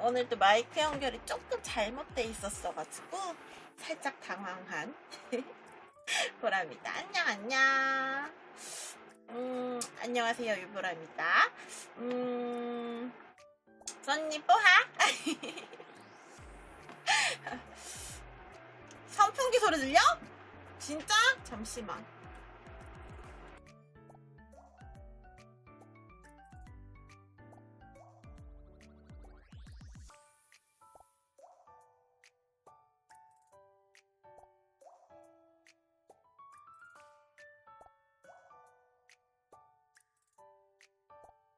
오늘도 마이크 연결이 조금 잘못돼 있었어가지고 살짝 당황한 보람이다. 안녕. 안녕하세요, 유보람이다. 선님 뽀하. 선풍기 소리 들려? 진짜? 잠시만.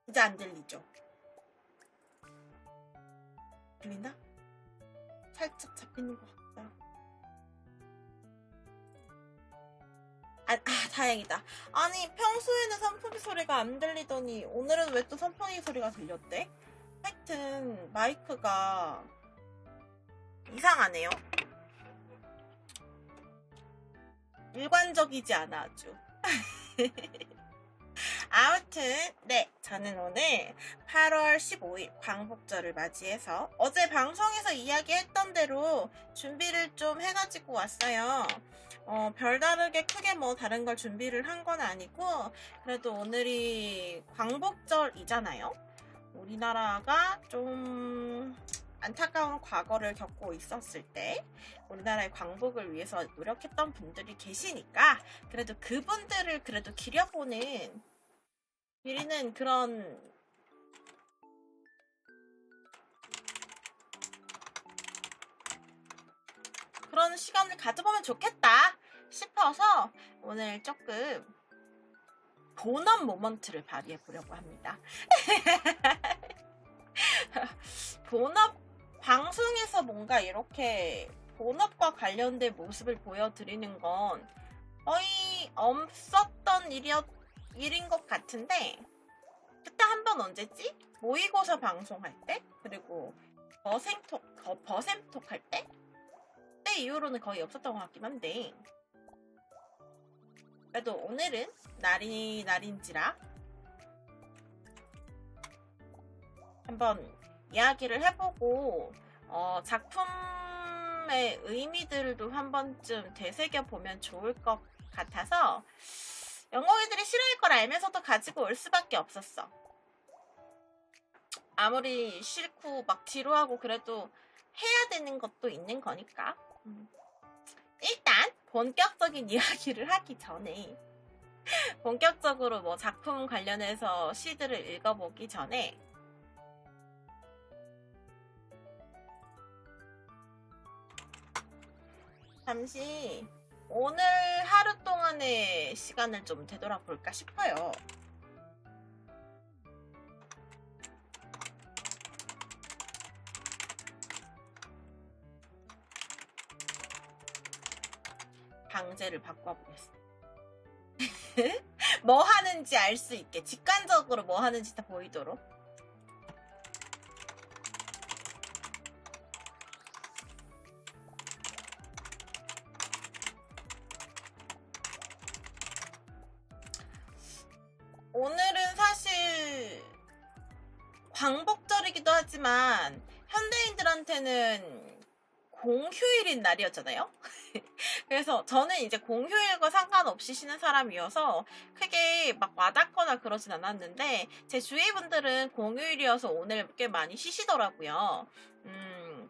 이제 안 들리죠? 들리나? 살짝 잡히는 것 같다. 다행이다. 아니, 평소에는 선풍기 소리가 안 들리더니 오늘은 왜 또 선풍기 소리가 들렸대? 하여튼 마이크가 이상하네요. 일관적이지 않아 아주. 아무튼 네, 저는 오늘 8월 15일 광복절을 맞이해서 어제 방송에서 이야기했던 대로 준비를 좀 해가지고 왔어요. 별다르게 크게 뭐 다른 걸 준비를 한 건 아니고 그래도 오늘이 광복절이잖아요. 우리나라가 좀 안타까운 과거를 겪고 있었을 때 우리나라의 광복을 위해서 노력했던 분들이 계시니까 그래도 그분들을 그래도 기려보는 그런 시간을 가져보면 좋겠다 싶어서 오늘 조금 본업 모먼트를 발휘해 보려고 합니다. 본업 방송에서 뭔가 이렇게 본업과 관련된 모습을 보여드리는 건 거의 없었던 일인 것 같은데 그때 한 번 언제지? 모의고사 방송할 때? 그리고 버샘톡 할 때? 그때 이후로는 거의 없었던 것 같긴 한데 그래도 오늘은 날인지라 한번 이야기를 해보고 작품의 의미들도 한 번쯤 되새겨보면 좋을 것 같아서 영광이들이 싫어할 걸 알면서도 가지고 올 수밖에 없었어. 아무리 싫고 막 지루하고 그래도 해야 되는 것도 있는 거니까. 일단 본격적인 이야기를 하기 전에 본격적으로 뭐 작품 관련해서 시들을 읽어보기 전에 잠시 오늘 하루 동안의 시간을 좀 되돌아볼까 싶어요. 방제를 바꿔보겠습니다. 뭐 하는지 알 수 있게 직관적으로 뭐 하는지 다 보이도록. 오늘은 사실 광복절이기도 하지만 현대인들한테는 공휴일인 날이었잖아요. 그래서 저는 이제 공휴일과 상관없이 쉬는 사람이어서 크게 막 와닿거나 그러진 않았는데 제 주위 분들은 공휴일이어서 오늘 꽤 많이 쉬시더라고요.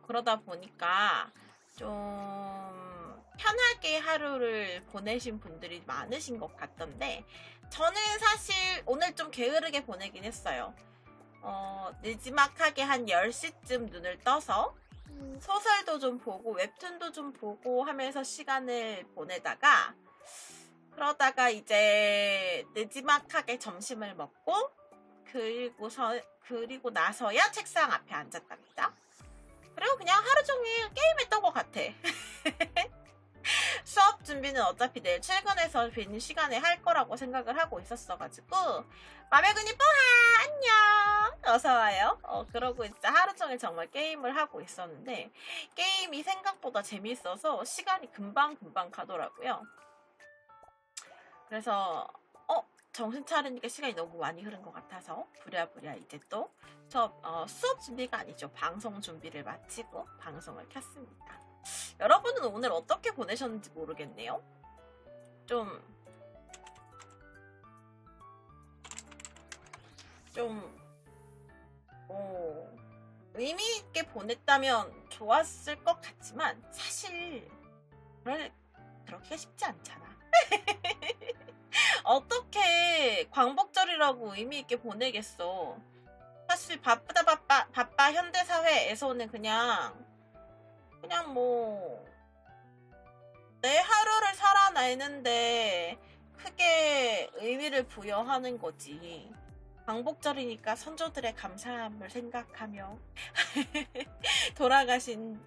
그러다 보니까 좀 편하게 하루를 보내신 분들이 많으신 것 같던데 저는 사실 오늘 좀 게으르게 보내긴 했어요. 늦지막하게 한 10시쯤 눈을 떠서 소설도 좀 보고 웹툰도 좀 보고 하면서 시간을 보내다가 그러다가 이제 늦지막하게 점심을 먹고 그리고 나서야 책상 앞에 앉았답니다. 그리고 그냥 하루 종일 게임했던 것 같아. 수업 준비는 어차피 내일 출근해서 빈 시간에 할 거라고 생각을 하고 있었어가지고 마매근이 뽀하 안녕 어서와요. 그러고 진짜 하루 종일 정말 게임을 하고 있었는데 게임이 생각보다 재밌어서 시간이 금방 가더라고요. 그래서 정신 차리니까 시간이 너무 많이 흐른 것 같아서 부랴부랴 이제 또 수업 준비가 아니죠. 방송 준비를 마치고 방송을 켰습니다. 여러분은 오늘 어떻게 보내셨는지 모르겠네요. 좀 의미 있게 보냈다면 좋았을 것 같지만 사실 그렇게 쉽지 않잖아. 어떻게 광복절이라고 의미 있게 보내겠어. 사실 바빠 현대사회에서는 그냥 뭐 내 하루를 살아내는데 크게 의미를 부여하는 거지. 광복절이니까 선조들의 감사함을 생각하며 돌아가신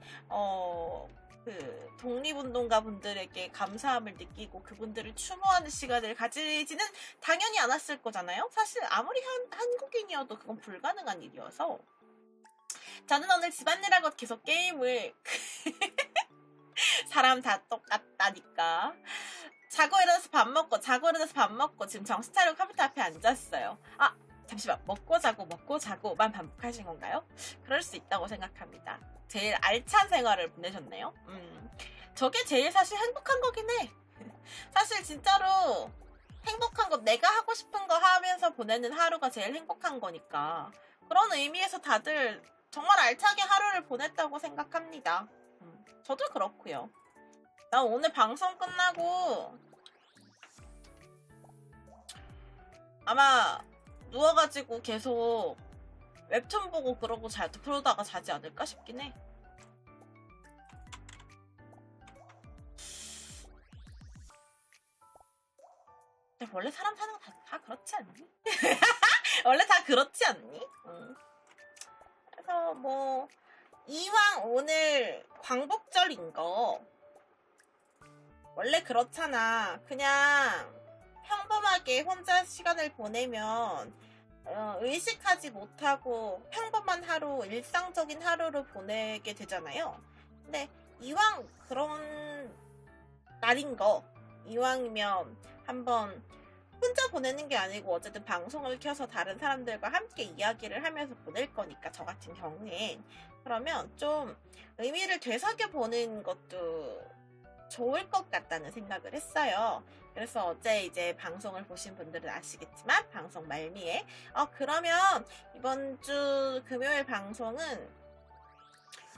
그 독립운동가 분들에게 감사함을 느끼고 그분들을 추모하는 시간을 가지지는 당연히 않았을 거잖아요. 사실 아무리 한국인이어도 그건 불가능한 일이어서 저는 오늘 집안일하고 계속 게임을 사람 다 똑같다니까. 자고 일어나서 밥 먹고 지금 정신 차리고 컴퓨터 앞에 앉았어요. 아 잠시만, 먹고 자고만 반복하신 건가요? 그럴 수 있다고 생각합니다. 제일 알찬 생활을 보내셨네요. 저게 제일 사실 행복한 거긴 해. 사실 진짜로 행복한 거, 내가 하고 싶은 거 하면서 보내는 하루가 제일 행복한 거니까 그런 의미에서 다들 정말 알차게 하루를 보냈다고 생각합니다. 저도 그렇고요. 나 오늘 방송 끝나고 아마 누워가지고 계속 웹툰 보고 그러다가 자지 않을까 싶긴 해. 근데 원래 사람 사는 거 다 그렇지 않니? 원래 다 그렇지 않니? 그래서 뭐 이왕 오늘 광복절인 거 원래 그렇잖아. 그냥 평범하게 혼자 시간을 보내면 의식하지 못하고 평범한 하루, 일상적인 하루를 보내게 되잖아요. 근데 이왕 그런 날인 거, 이왕이면 한번 혼자 보내는 게 아니고 어쨌든 방송을 켜서 다른 사람들과 함께 이야기를 하면서 보낼 거니까, 저 같은 경우엔 그러면 좀 의미를 되새겨보는 것도 좋을 것 같다는 생각을 했어요. 그래서 어제 이제 방송을 보신 분들은 아시겠지만 방송 말미에 그러면 이번 주 금요일 방송은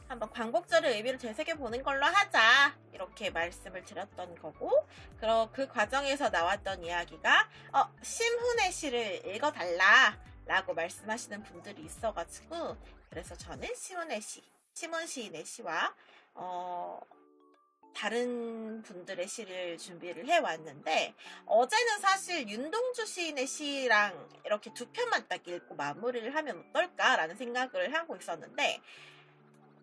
한번 광복절의 의미를 되새겨보는 걸로 하자, 이렇게 말씀을 드렸던 거고, 그 과정에서 나왔던 이야기가 심훈의 시를 읽어달라 라고 말씀하시는 분들이 있어가지고, 그래서 저는 심훈 시인의 시와 다른 분들의 시를 준비를 해왔는데, 어제는 사실 윤동주 시인의 시랑 이렇게 두 편만 딱 읽고 마무리를 하면 어떨까라는 생각을 하고 있었는데,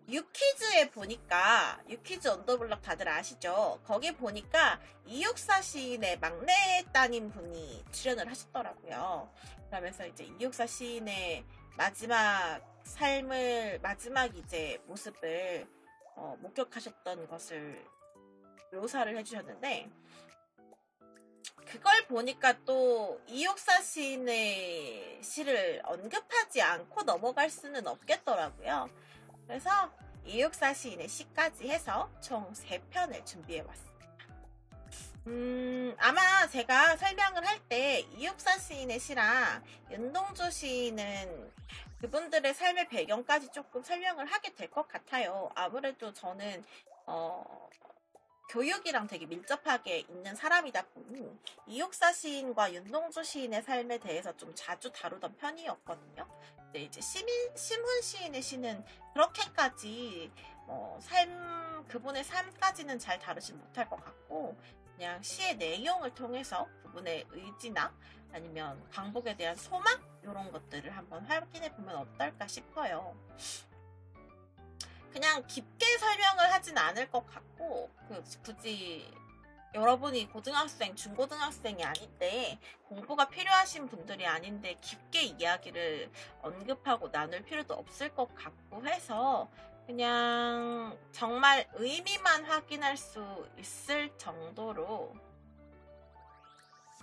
유퀴즈에 보니까, 유퀴즈 언더블럭 다들 아시죠? 거기 보니까 이육사 시인의 막내 따님 분이 출연을 하셨더라고요. 그러면서 이제 이육사 시인의 마지막 이제 모습을 목격하셨던 것을 묘사를 해주셨는데, 그걸 보니까 또 이육사 시인의 시를 언급하지 않고 넘어갈 수는 없겠더라고요. 그래서 이육사 시인의 시까지 해서 총 3편을 준비해왔습니다. 아마 제가 설명을 할 때 이육사 시인의 시랑 윤동주 시인은 그분들의 삶의 배경까지 조금 설명을 하게 될 것 같아요. 아무래도 저는 교육이랑 되게 밀접하게 있는 사람이다 보니 이육사 시인과 윤동주 시인의 삶에 대해서 좀 자주 다루던 편이었거든요. 근데 이제 심훈 시인의 시는 그렇게까지 그분의 삶까지는 잘 다루지 못할 것 같고, 그냥 시의 내용을 통해서 그분의 의지나 아니면 광복에 대한 소망, 이런 것들을 한번 확인해 보면 어떨까 싶어요. 그냥 깊게 설명을 하진 않을 것 같고, 굳이 여러분이 고등학생, 중고등학생이 아닌데, 공부가 필요하신 분들이 아닌데 깊게 이야기를 언급하고 나눌 필요도 없을 것 같고 해서, 그냥 정말 의미만 확인할 수 있을 정도로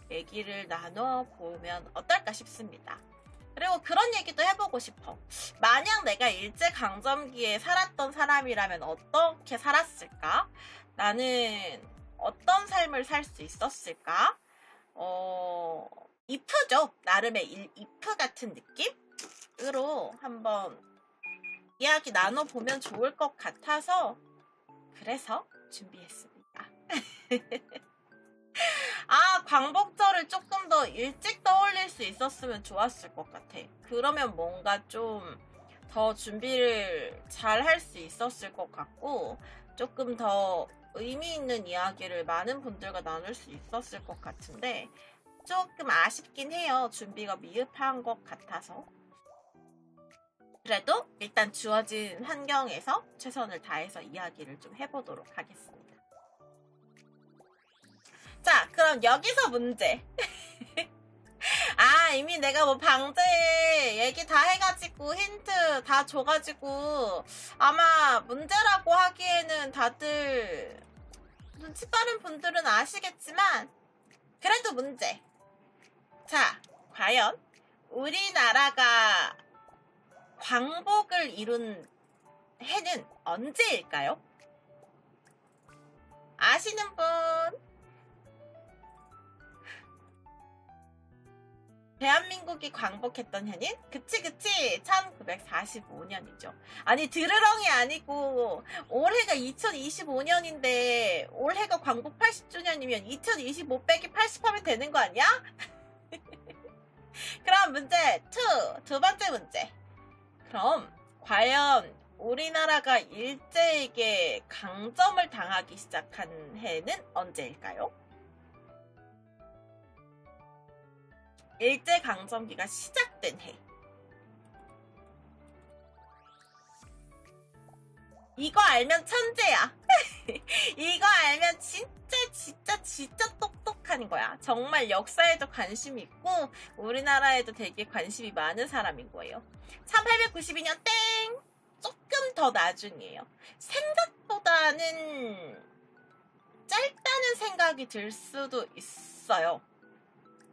얘기를 나눠보면 어떨까 싶습니다. 그리고 그런 얘기도 해보고 싶어. 만약 내가 일제강점기에 살았던 사람이라면 어떻게 살았을까? 나는 어떤 삶을 살 수 있었을까? 이프죠. 나름의 이프 같은 느낌으로 한번 이야기 나눠보면 좋을 것 같아서 그래서 준비했습니다. 광복절을 조금 더 일찍 떠올릴 수 있었으면 좋았을 것 같아. 그러면 뭔가 좀 더 준비를 잘 할 수 있었을 것 같고 조금 더 의미 있는 이야기를 많은 분들과 나눌 수 있었을 것 같은데 조금 아쉽긴 해요. 준비가 미흡한 것 같아서. 그래도 일단 주어진 환경에서 최선을 다해서 이야기를 좀 해보도록 하겠습니다. 자, 그럼 여기서 문제. 이미 내가 뭐 방제 얘기 다 해가지고 힌트 다 줘가지고 아마 문제라고 하기에는 다들 눈치 빠른 분들은 아시겠지만 그래도 문제. 자, 과연 우리나라가 광복을 이룬 해는 언제일까요? 아시는 분? 대한민국이 광복했던 해는? 그치 1945년이죠. 아니 드르렁이 아니고 올해가 2025년인데 올해가 광복 80주년이면 2025 빼기 80하면 되는 거 아니야? 그럼 문제 2, 두 번째 문제. 그럼 과연 우리나라가 일제에게 강점을 당하기 시작한 해는 언제일까요? 일제강점기가 시작된 해. 이거 알면 천재야. 이거 알면 진짜 똑똑한 거야. 정말 역사에도 관심이 있고 우리나라에도 되게 관심이 많은 사람인 거예요. 1892년 땡! 조금 더 나중이에요. 생각보다는 짧다는 생각이 들 수도 있어요.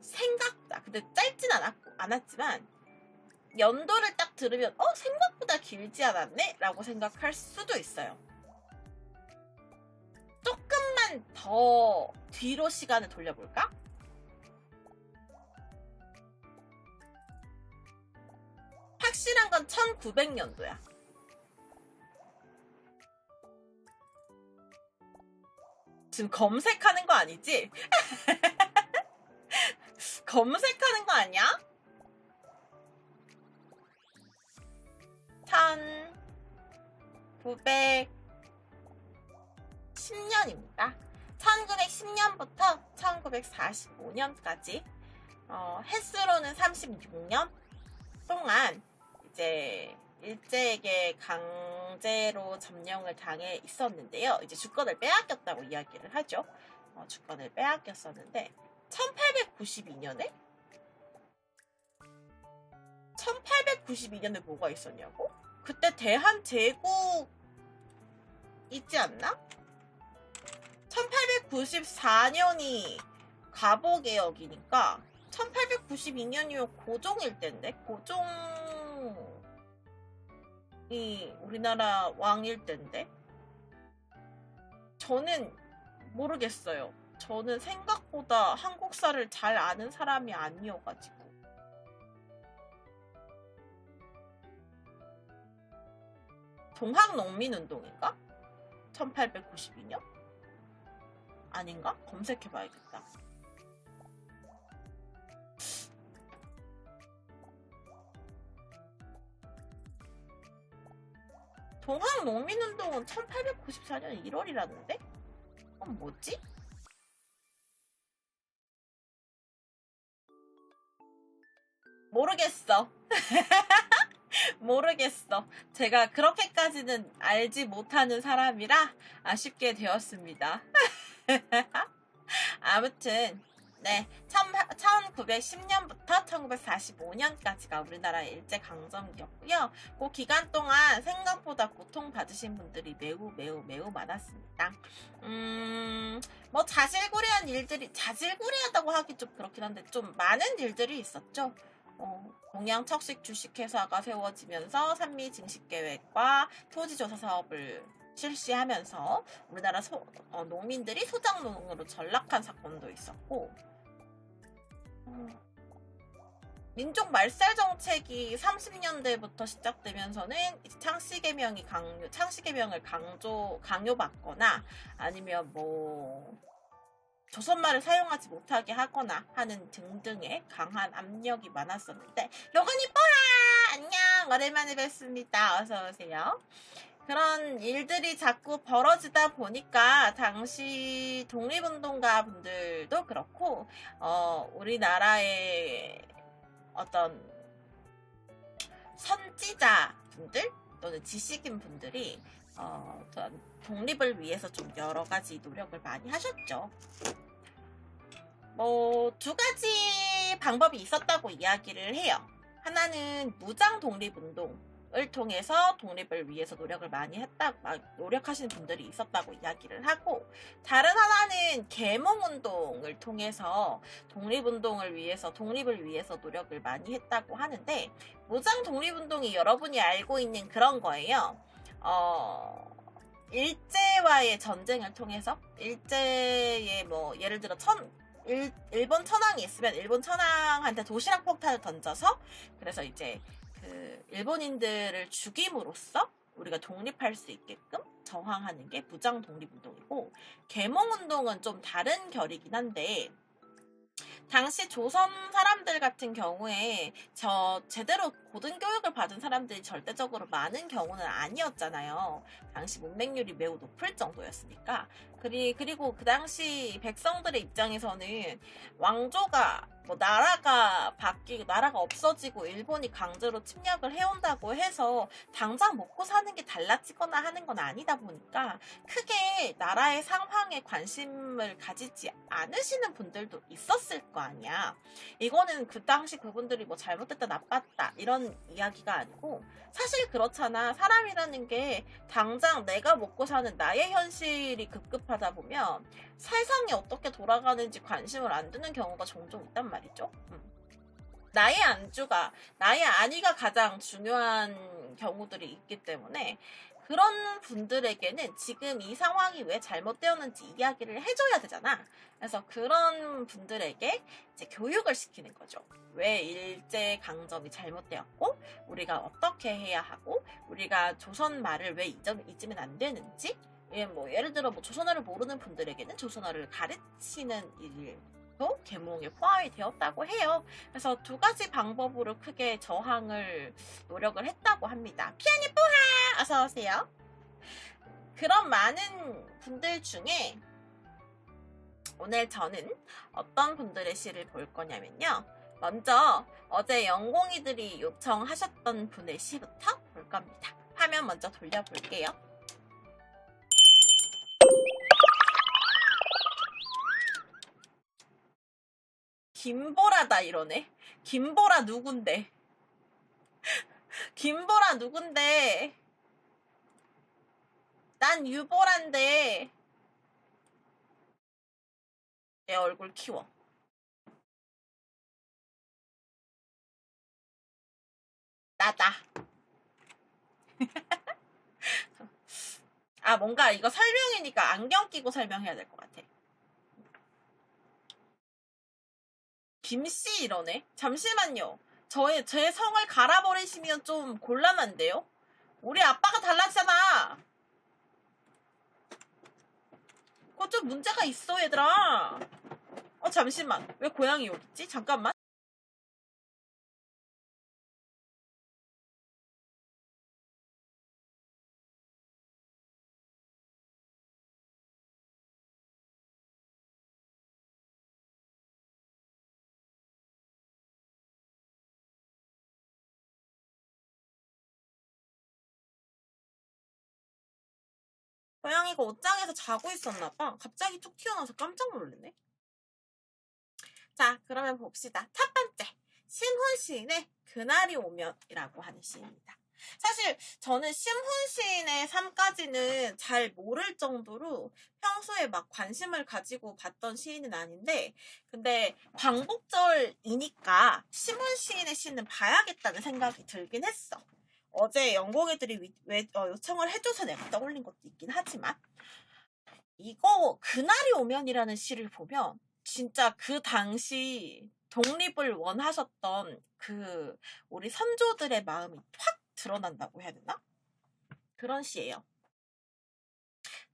생각보다. 근데 짧진 않았지만 연도를 딱 들으면 생각보다 길지 않았네? 라고 생각할 수도 있어요. 조금만 더 뒤로 시간을 돌려볼까? 확실한 건 1900년도야. 지금 검색하는 거 아니지? 검색하는 거 아니야? 1910년입니다. 1910년부터 1945년까지 횟수로는 36년 동안 이제 일제에게 강제로 점령을 당해 있었는데요. 이제 주권을 빼앗겼다고 이야기를 하죠. 주권을 빼앗겼었는데 1892년에 뭐가 있었냐고? 그때 대한제국 있지 않나? 1894년이 갑오개혁이니까 1892년이면 고종일 텐데 고종이 우리나라 왕일 텐데 저는 모르겠어요. 저는 생각보다 한국사를 잘 아는 사람이 아니어가지고 동학농민운동인가? 1892년? 아닌가? 검색해봐야겠다. 동학농민운동은 1894년 1월이라는데? 그럼 뭐지? 모르겠어. 모르겠어. 제가 그렇게까지는 알지 못하는 사람이라 아쉽게 되었습니다. 아무튼 네, 1910년부터 1945년까지가 우리나라의 일제강점기였고요. 그 기간 동안 생각보다 고통받으신 분들이 매우 많았습니다. 뭐 자질구레하다고 하기 좀 그렇긴 한데 좀 많은 일들이 있었죠. 동양척식 주식회사가 세워지면서 산미 증식계획과 토지조사 사업을 실시하면서 우리나라 농민들이 소작농으로 전락한 사건도 있었고, 민족 말살 정책이 30년대부터 시작되면서는 창씨개명을 강요받거나 아니면 뭐 조선말을 사용하지 못하게 하거나 하는 등등의 강한 압력이 많았었는데, 요건 이뻐라! 안녕! 오랜만에 뵙습니다. 어서오세요. 그런 일들이 자꾸 벌어지다 보니까 당시 독립운동가 분들도 그렇고 우리나라의 어떤 선지자 분들 또는 지식인 분들이 어떤 독립을 위해서 좀 여러 가지 노력을 많이 하셨죠. 뭐 두 가지 방법이 있었다고 이야기를 해요. 하나는 무장 독립운동을 통해서 독립을 위해서 노력을 많이 노력하시는 분들이 있었다고 이야기를 하고, 다른 하나는 계몽운동을 통해서 독립을 위해서 노력을 많이 했다고 하는데, 무장 독립운동이 여러분이 알고 있는 그런 거예요. 일제와의 전쟁을 통해서 일제의 뭐 예를 들어 일본 천황이 있으면 일본 천황한테 도시락 폭탄을 던져서 그래서 이제 그 일본인들을 죽임으로써 우리가 독립할 수 있게끔 저항하는 게 무장 독립운동이고, 계몽운동은 좀 다른 결이긴 한데 당시 조선 사람들 같은 경우에 제대로 고등교육을 받은 사람들이 절대적으로 많은 경우는 아니었잖아요. 당시 문맹률이 매우 높을 정도였으니까. 그리고 그 당시 백성들의 입장에서는 왕조가 나라가 바뀌고 나라가 없어지고 일본이 강제로 침략을 해온다고 해서 당장 먹고 사는 게 달라지거나 하는 건 아니다 보니까 크게 나라의 상황에 관심을 가지지 않으시는 분들도 있었을 거 아니야. 이거는 그 당시 그분들이 뭐 잘못됐다 나빴다 이런 이야기가 아니고, 사실 그렇잖아. 사람이라는 게 당장 내가 먹고 사는 나의 현실이 급급하다 보면 세상이 어떻게 돌아가는지 관심을 안 두는 경우가 종종 있단 말이죠. 나의 안위가 가장 중요한 경우들이 있기 때문에 그런 분들에게는 지금 이 상황이 왜 잘못되었는지 이야기를 해줘야 되잖아. 그래서 그런 분들에게 이제 교육을 시키는 거죠. 왜 일제 강점이 잘못되었고, 우리가 어떻게 해야 하고, 우리가 조선 말을 왜 잊으면 안 되는지, 예를 들어 조선어를 모르는 분들에게는 조선어를 가르치는 일도 계몽에 포함이 되었다고 해요. 그래서 두 가지 방법으로 크게 저항을 노력을 했다고 합니다. 피아니 뽀하! 어서오세요. 그런 많은 분들 중에 오늘 저는 어떤 분들의 시를 볼 거냐면요. 먼저 어제 영공이들이 요청하셨던 분의 시부터 볼 겁니다. 화면 먼저 돌려볼게요. 김보라다 이러네. 김보라 누군데? 김보라 누군데? 난 유보란데. 내 얼굴 키워. 나다. 뭔가 이거 설명이니까 안경 끼고 설명해야 될 것 같아. 김씨 이러네. 잠시만요. 제 성을 갈아버리시면 좀 곤란한데요? 우리 아빠가 달라지잖아. 그거 좀 문제가 있어, 얘들아. 잠시만. 왜 고양이 여기 있지? 잠깐만. 고양이가 옷장에서 자고 있었나봐. 갑자기 툭 튀어나와서 깜짝 놀랐네. 자, 그러면 봅시다. 첫 번째, 심훈 시인의 그날이 오면이라고 하는 시입니다. 사실 저는 심훈 시인의 삶까지는 잘 모를 정도로 평소에 막 관심을 가지고 봤던 시인은 아닌데, 근데 광복절이니까 심훈 시인의 시는 봐야겠다는 생각이 들긴 했어. 어제 연공애들이 요청을 해줘서 내가 떠올린 것도 있긴 하지만, 이거 그날이 오면이라는 시를 보면 진짜 그 당시 독립을 원하셨던 그 우리 선조들의 마음이 확 드러난다고 해야 되나? 그런 시예요.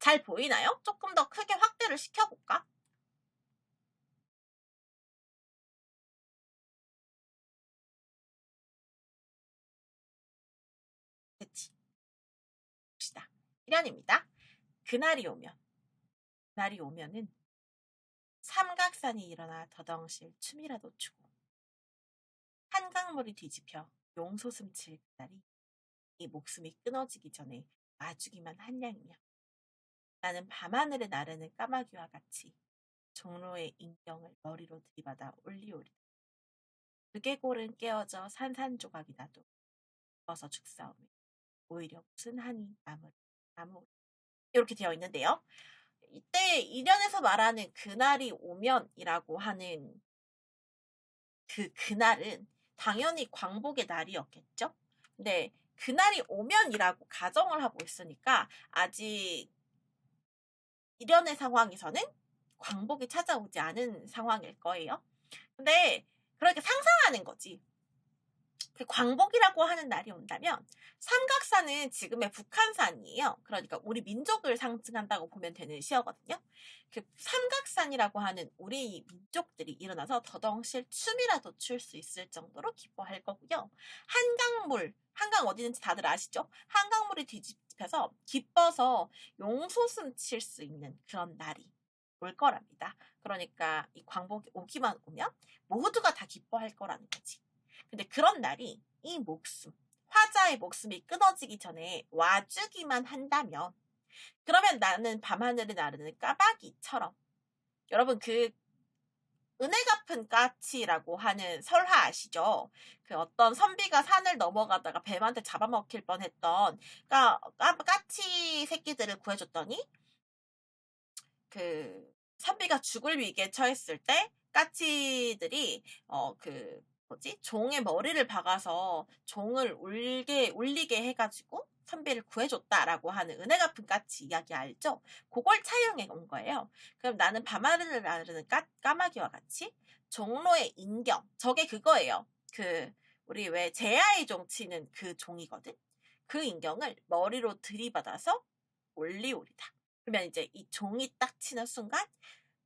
잘 보이나요? 조금 더 크게 확대를 시켜볼까? 그치? 봅시다. 1년입니다. 그날이 오면. 그날이 오면은 삼각산이 일어나 더덩실 춤이라도 추고 한강물이 뒤집혀 용솟음 칠 그날이 이 목숨이 끊어지기 전에 마주기만 한 양이며 나는 밤하늘에 나르는 까마귀와 같이 종로의 인경을 머리로 들이받아 올리오리. 두개골은 깨어져 산산조각이 나도 벗어 죽사오며 오히려 무슨 한이 나무 이렇게 되어 있는데요. 이때 이련에서 말하는 그날이 오면이라고 하는 그날은 당연히 광복의 날이었겠죠. 근데 그날이 오면이라고 가정을 하고 있으니까 아직 이련의 상황에서는 광복이 찾아오지 않은 상황일 거예요. 근데 그렇게 상상하는 거지. 그 광복이라고 하는 날이 온다면 삼각산은 지금의 북한산이에요. 그러니까 우리 민족을 상징한다고 보면 되는 시어거든요. 그 삼각산이라고 하는 우리 민족들이 일어나서 더덩실 춤이라도 출 수 있을 정도로 기뻐할 거고요. 한강 어디는지 다들 아시죠? 한강물이 뒤집혀서 기뻐서 용솟음 칠 수 있는 그런 날이 올 거랍니다. 그러니까 이 광복이 오기만 오면 모두가 다 기뻐할 거라는 거지. 근데 그런 날이 이 목숨, 화자의 목숨이 끊어지기 전에 와주기만 한다면 그러면 나는 밤하늘을 나르는 까마귀처럼 여러분 그 은혜 갚은 까치라고 하는 설화 아시죠? 그 어떤 선비가 산을 넘어가다가 뱀한테 잡아먹힐 뻔했던 까치 새끼들을 구해줬더니 그 선비가 죽을 위기에 처했을 때 까치들이 종의 머리를 박아서 종을 울리게 해가지고 선비를 구해줬다라고 하는 은혜 갚은 까치 이야기 알죠? 그걸 차용해 온 거예요. 그럼 나는 밤하늘을 나르는 까마귀와 같이 종로의 인경, 저게 그거예요. 우리 왜 제아의 종 치는 그 종이거든. 그 인경을 머리로 들이받아서 올리오리다. 그러면 이제 이 종이 딱 치는 순간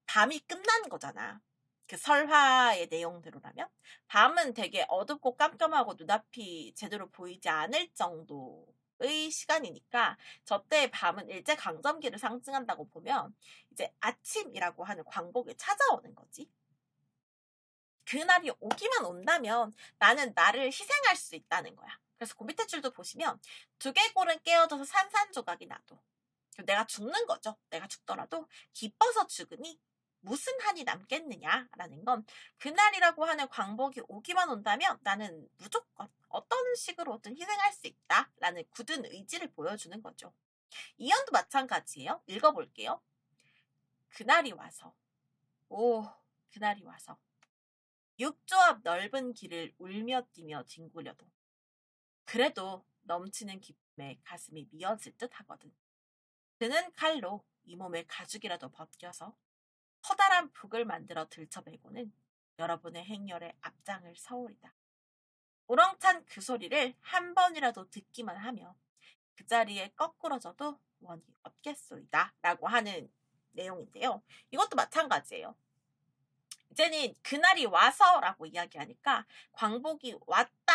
밤이 끝나는 거잖아. 그 설화의 내용대로라면 밤은 되게 어둡고 깜깜하고 눈앞이 제대로 보이지 않을 정도의 시간이니까 저때 밤은 일제강점기를 상징한다고 보면 이제 아침이라고 하는 광복이 찾아오는 거지. 그날이 오기만 온다면 나는 나를 희생할 수 있다는 거야. 그래서 그 밑에 줄도 보시면 두개골은 깨어져서 산산조각이 나도 내가 죽는 거죠. 내가 죽더라도 기뻐서 죽으니 무슨 한이 남겠느냐라는 건 그날이라고 하는 광복이 오기만 온다면 나는 무조건 어떤 식으로든 희생할 수 있다라는 굳은 의지를 보여주는 거죠. 이연도 마찬가지예요. 읽어볼게요. 그날이 와서 그날이 와서 육조 앞 넓은 길을 울며 뛰며 뒹구려도 그래도 넘치는 기쁨에 가슴이 미어질 듯 하거든. 그는 칼로 이 몸의 가죽이라도 벗겨서 커다란 북을 만들어 들쳐매고는 여러분의 행렬에 앞장을 서오리다. 우렁찬 그 소리를 한 번이라도 듣기만 하며 그 자리에 거꾸러져도 원이 없겠소이다 라고 하는 내용인데요. 이것도 마찬가지예요. 이제는 그날이 와서라고 이야기하니까 광복이 왔다,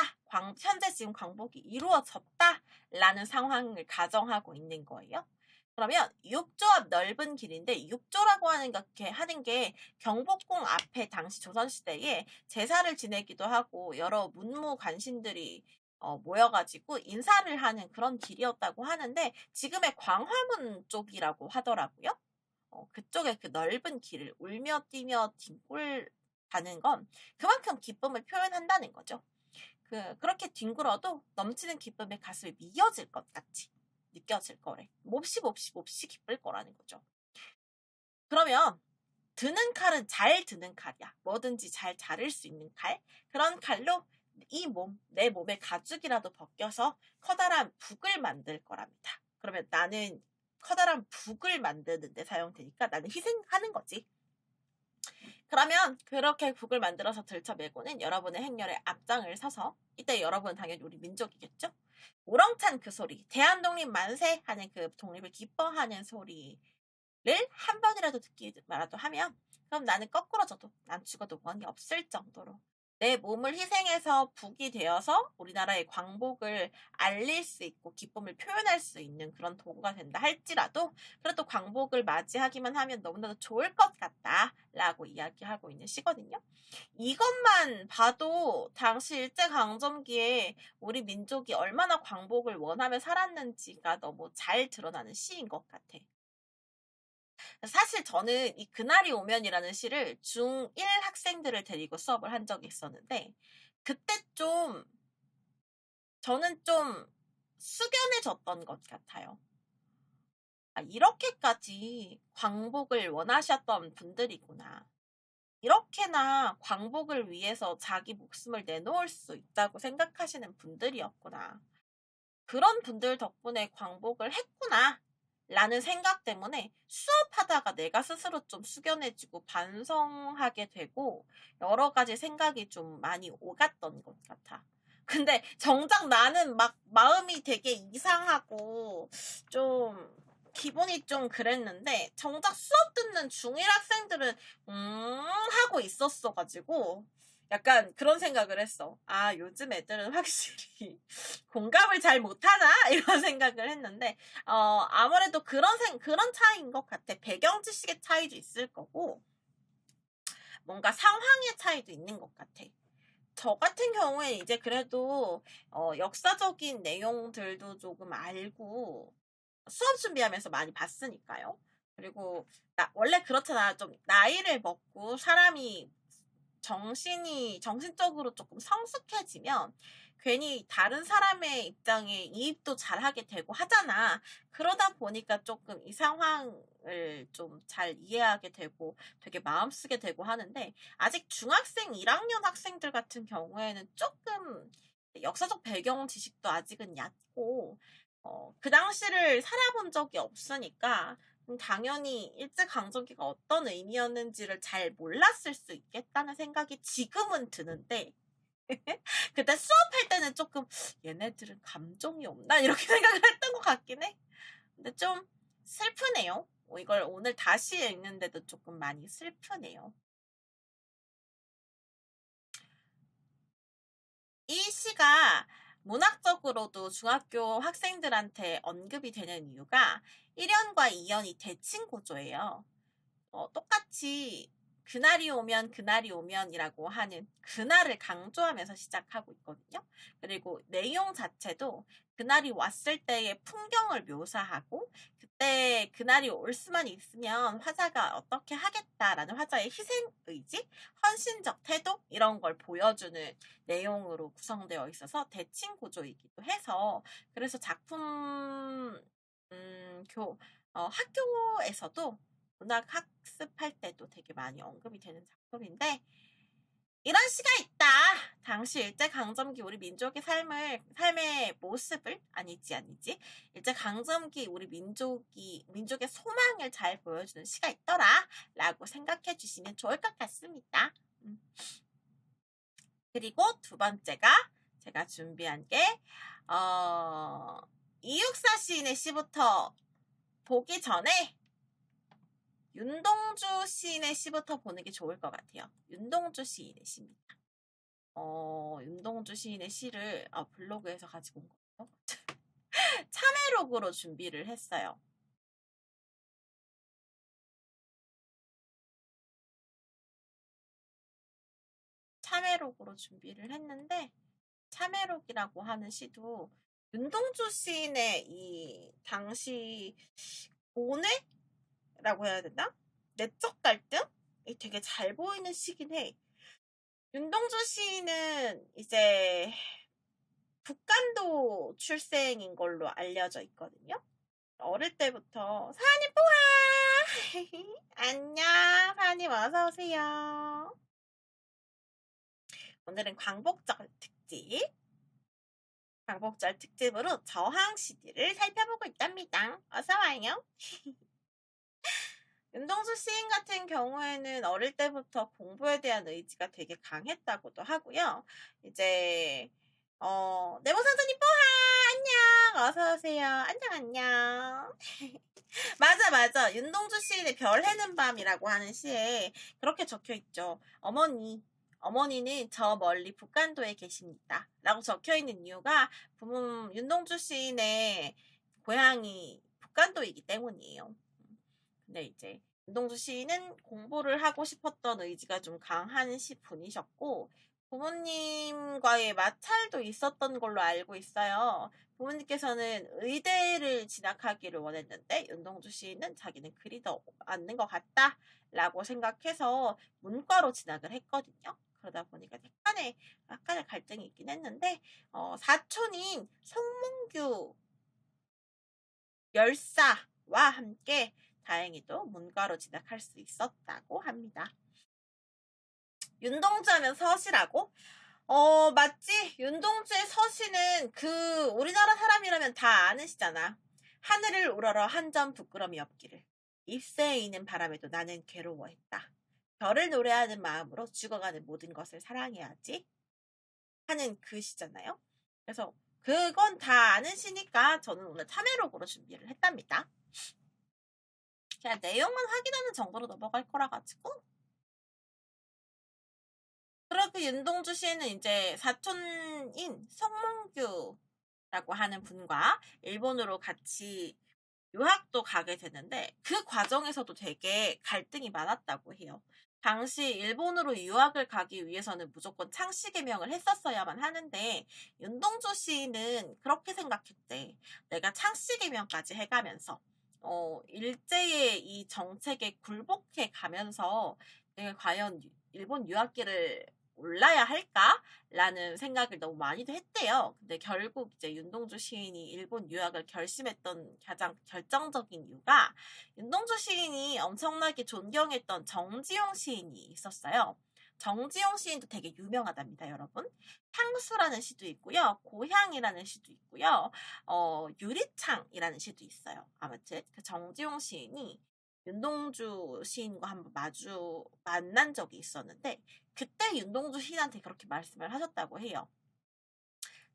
현재 지금 광복이 이루어졌다라는 상황을 가정하고 있는 거예요. 그러면 육조 앞 넓은 길인데 육조라고 하는 게 경복궁 앞에 당시 조선시대에 제사를 지내기도 하고 여러 문무 관신들이 모여가지고 인사를 하는 그런 길이었다고 하는데 지금의 광화문 쪽이라고 하더라고요. 그쪽에 그 넓은 길을 울며 뛰며 가는 건 그만큼 기쁨을 표현한다는 거죠. 그렇게 뒹굴어도 넘치는 기쁨에 가슴이 미어질 것 같이 느껴질 거래. 몹시 기쁠 거라는 거죠. 그러면 드는 칼은 잘 드는 칼이야. 뭐든지 잘 자를 수 있는 칼. 그런 칼로 내 몸의 가죽이라도 벗겨서 커다란 북을 만들 거랍니다. 그러면 나는 커다란 북을 만드는 데 사용되니까 나는 희생하는 거지. 그러면 그렇게 북을 만들어서 들쳐매고는 여러분의 행렬에 앞장을 서서, 이때 여러분은 당연히 우리 민족이겠죠? 우렁찬 그 소리, 대한독립 만세 하는 그 독립을 기뻐하는 소리를 한 번이라도 듣기라도 하면, 그럼 나는 거꾸러져도 난 죽어도 원이 없을 정도로 내 몸을 희생해서 북이 되어서 우리나라의 광복을 알릴 수 있고 기쁨을 표현할 수 있는 그런 도구가 된다 할지라도, 그래도 광복을 맞이하기만 하면 너무나도 좋을 것 같다 라고 이야기하고 있는 시거든요. 이것만 봐도 당시 일제강점기에 우리 민족이 얼마나 광복을 원하며 살았는지가 너무 잘 드러나는 시인 것 같아. 사실 저는 이 그날이 오면이라는 시를 중1 학생들을 데리고 수업을 한 적이 있었는데, 그때 저는 좀 숙연해졌던 것 같아요. 이렇게까지 광복을 원하셨던 분들이구나. 이렇게나 광복을 위해서 자기 목숨을 내놓을 수 있다고 생각하시는 분들이었구나. 그런 분들 덕분에 광복을 했구나 라는 생각 때문에 수업하다가 내가 스스로 좀 숙연해지고 반성하게 되고 여러 가지 생각이 좀 많이 오갔던 것 같아. 근데 정작 나는 막 마음이 되게 이상하고 좀 기분이 좀 그랬는데, 정작 수업 듣는 중1 학생들은 하고 있었어가지고 약간 그런 생각을 했어. 요즘 애들은 확실히 공감을 잘 못하나? 이런 생각을 했는데, 아무래도 그런 차이인 것 같아. 배경 지식의 차이도 있을 거고, 뭔가 상황의 차이도 있는 것 같아. 저 같은 경우에 이제 그래도, 역사적인 내용들도 조금 알고, 수업 준비하면서 많이 봤으니까요. 그리고, 원래 그렇잖아. 좀 나이를 먹고 사람이 정신적으로 조금 성숙해지면 괜히 다른 사람의 입장에 이입도 잘하게 되고 하잖아. 그러다 보니까 조금 이 상황을 좀 잘 이해하게 되고 되게 마음 쓰게 되고 하는데, 아직 중학생 1학년 학생들 같은 경우에는 조금 역사적 배경 지식도 아직은 얕고, 그 당시를 살아본 적이 없으니까 당연히 일제강점기가 어떤 의미였는지를 잘 몰랐을 수 있겠다는 생각이 지금은 드는데, 그때 수업할 때는 조금 얘네들은 감정이 없나 이렇게 생각을 했던 것 같긴 해. 근데 좀 슬프네요. 이걸 오늘 다시 읽는데도 조금 많이 슬프네요. 이 시가 문학적으로도 중학교 학생들한테 언급이 되는 이유가 1연과 2연이 대칭 구조예요. 똑같이 그날이 오면이라고 하는 그날을 강조하면서 시작하고 있거든요. 그리고 내용 자체도 그날이 왔을 때의 풍경을 묘사하고, 그때 그날이 올 수만 있으면 화자가 어떻게 하겠다라는 화자의 희생의지, 헌신적 태도 이런 걸 보여주는 내용으로 구성되어 있어서 대칭 구조이기도 해서, 그래서 작품 학교에서도 문학 학습할 때도 되게 많이 언급이 되는 작품인데, 이런 시가 있다. 당시 일제강점기 우리 민족의 삶의 모습을, 아니지. 일제강점기 우리 민족의 소망을 잘 보여주는 시가 있더라. 라고 생각해 주시면 좋을 것 같습니다. 그리고 두 번째가 제가 준비한 게, 이육사 시인의 시부터 보기 전에 윤동주 시인의 시부터 보는 게 좋을 것 같아요. 윤동주 시인의 시입니다. 윤동주 시인의 시를 블로그에서 가지고 온 거예요. 참회록으로 준비를 했어요. 참회록으로 준비를 했는데, 참회록이라고 하는 시도 윤동주 시인의 이 당시 고뇌라고 해야 되나? 내적 갈등이 되게 잘 보이는 시긴 해. 윤동주 시인은 이제 북간도 출생인 걸로 알려져 있거든요. 어릴 때부터 사님 뽀아 안녕 사님 어서오세요. 오늘은 광복절 특집 광복절 특집으로 저항 시들을 살펴보고 있답니다. 어서와요. 윤동주 시인 같은 경우에는 어릴 때부터 공부에 대한 의지가 되게 강했다고도 하고요. 이제 네모 선생님 뽀하 안녕 어서오세요. 안녕 안녕. 맞아. 윤동주 시인의 별 해는 밤이라고 하는 시에 그렇게 적혀있죠. 어머니는 저 멀리 북간도에 계십니다. 라고 적혀있는 이유가 윤동주 시인의 고향이 북간도이기 때문이에요. 근데 이제 윤동주 시인은 공부를 하고 싶었던 의지가 좀 강한 분이셨고 부모님과의 마찰도 있었던 걸로 알고 있어요. 부모님께서는 의대를 진학하기를 원했는데 윤동주 시인은 자기는 글이 더 맞는 것 같다 라고 생각해서 문과로 진학을 했거든요. 그러다 보니까 약간의 갈등이 있긴 했는데 사촌인 송문규 열사와 함께 다행히도 문과로 진학할 수 있었다고 합니다. 윤동주 하면 서시라고? 맞지? 윤동주의 서시는 우리나라 사람이라면 다 아시잖아. 하늘을 우러러 한 점 부끄럼이 없기를. 잎새에 이는 바람에도 나는 괴로워했다. 별을 노래하는 마음으로 죽어가는 모든 것을 사랑해야지. 하는 시잖아요. 그래서 그건 다 아는 시니까 저는 오늘 참외록으로 준비를 했답니다. 그냥 내용만 확인하는 정도로 넘어갈 거라 가지고. 그리고 윤동주 시인은 이제 사촌인 성몽규라고 하는 분과 일본으로 같이 유학도 가게 되는데 그 과정에서도 되게 갈등이 많았다고 해요. 당시 일본으로 유학을 가기 위해서는 무조건 창씨 개명을 했었어야만 하는데 윤동주 시인은 그렇게 생각했대. 내가 창씨 개명까지 해가면서 일제의 이 정책에 굴복해 가면서 내가 과연 일본 유학길을 올라야 할까라는 생각을 너무 많이도 했대요. 근데 결국 이제 윤동주 시인이 일본 유학을 결심했던 가장 결정적인 이유가 윤동주 시인이 엄청나게 존경했던 정지용 시인이 있었어요. 정지용 시인도 되게 유명하답니다, 여러분. 향수라는 시도 있고요. 고향이라는 시도 있고요. 유리창이라는 시도 있어요. 아무튼 그 정지용 시인이 윤동주 시인과 한번 만난 적이 있었는데 그때 윤동주 시인한테 그렇게 말씀을 하셨다고 해요.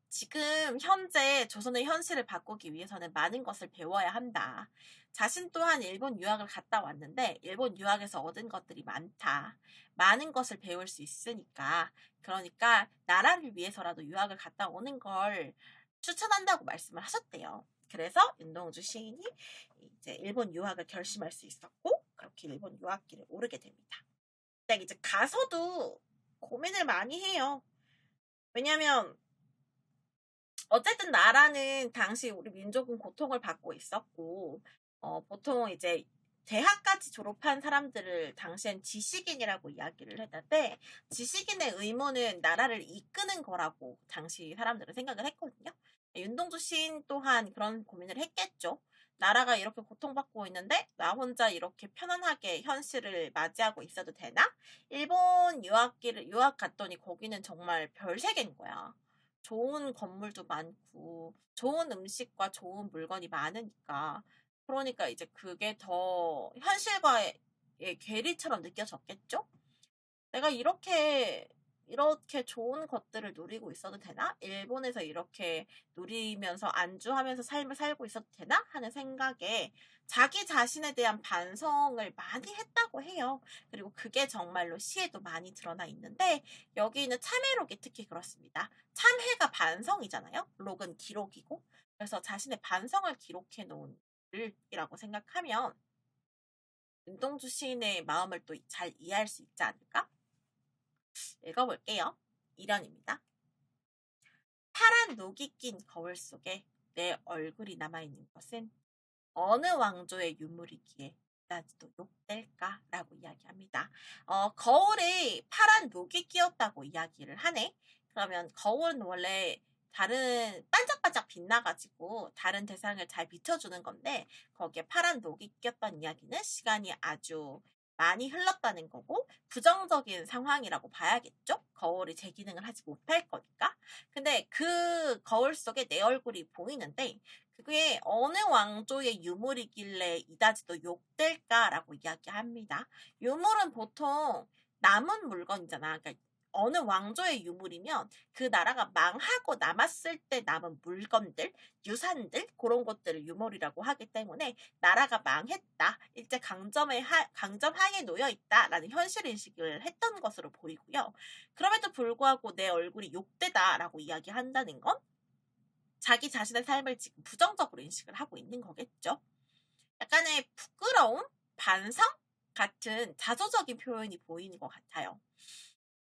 지금 현재 조선의 현실을 바꾸기 위해서는 많은 것을 배워야 한다. 자신 또한 일본 유학을 갔다 왔는데 일본 유학에서 얻은 것들이 많다. 많은 것을 배울 수 있으니까 그러니까 나라를 위해서라도 유학을 갔다 오는 걸 추천한다고 말씀을 하셨대요. 그래서 윤동주 시인이 이제 일본 유학을 결심할 수 있었고 그렇게 일본 유학길을 오르게 됩니다. 근데 이제 가서도 고민을 많이 해요. 왜냐면 어쨌든 나라는 당시 우리 민족은 고통을 받고 있었고 보통 이제 대학까지 졸업한 사람들을 당시엔 지식인이라고 이야기를 했는데 지식인의 의무는 나라를 이끄는 거라고 당시 사람들은 생각을 했거든요. 윤동주 시인 또한 그런 고민을 했겠죠. 나라가 이렇게 고통받고 있는데 나 혼자 이렇게 편안하게 현실을 맞이하고 있어도 되나? 일본 유학 갔더니 거기는 정말 별세계인 거야. 좋은 건물도 많고 좋은 음식과 좋은 물건이 많으니까 그러니까 이제 그게 더 현실과의 괴리처럼 느껴졌겠죠? 내가 이렇게 좋은 것들을 누리고 있어도 되나? 일본에서 이렇게 누리면서 안주하면서 삶을 살고 있어도 되나? 하는 생각에 자기 자신에 대한 반성을 많이 했다고 해요. 그리고 그게 정말로 시에도 많이 드러나 있는데 여기 있는 참회록이 특히 그렇습니다. 참회가 반성이잖아요. 록은 기록이고. 그래서 자신의 반성을 기록해 놓은 글이라고 생각하면 윤동주 시인의 마음을 또 잘 이해할 수 있지 않을까? 읽어볼게요. 1연입니다. 파란 녹이 낀 거울 속에 내 얼굴이 남아있는 것은 어느 왕조의 유물이기에 이다지도 욕될까라고 이야기합니다. 거울에 파란 녹이 끼었다고 이야기를 하네. 그러면 거울은 원래 다른 반짝반짝 빛나가지고 다른 대상을 잘 비춰주는 건데 거기에 파란 녹이 꼈던 이야기는 시간이 아주 많이 흘렀다는 거고 부정적인 상황이라고 봐야겠죠? 거울이 제 기능을 하지 못할 거니까. 근데 그 거울 속에 내 얼굴이 보이는데 그게 어느 왕조의 유물이길래 이다지도 욕될까라고 이야기합니다. 유물은 보통 남은 물건이잖아. 그러니까 어느 왕조의 유물이면 그 나라가 망하고 남았을 때 남은 물건들, 유산들 그런 것들을 유물이라고 하기 때문에 나라가 망했다, 일제 강점하에 놓여 있다라는 현실 인식을 했던 것으로 보이고요. 그럼에도 불구하고 내 얼굴이 욕되다라고 이야기한다는 건 자기 자신의 삶을 지금 부정적으로 인식을 하고 있는 거겠죠. 약간의 부끄러움, 반성 같은 자조적인 표현이 보이는 것 같아요.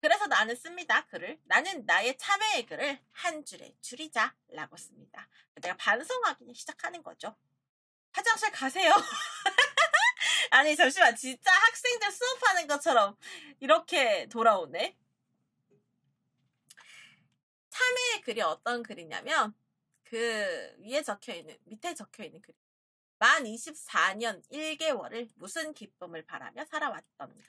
그래서 나는 씁니다. 글을. 나는 나의 참회의 글을 한 줄에 줄이자 라고 씁니다. 내가 반성하기 시작하는 거죠. 화장실 가세요. 아니 잠시만, 진짜 학생들 수업하는 것처럼 이렇게 돌아오네. 참회의 글이 어떤 글이냐면 그 위에 적혀있는, 밑에 적혀있는 글. 만 24년 1개월을 무슨 기쁨을 바라며 살아왔던가.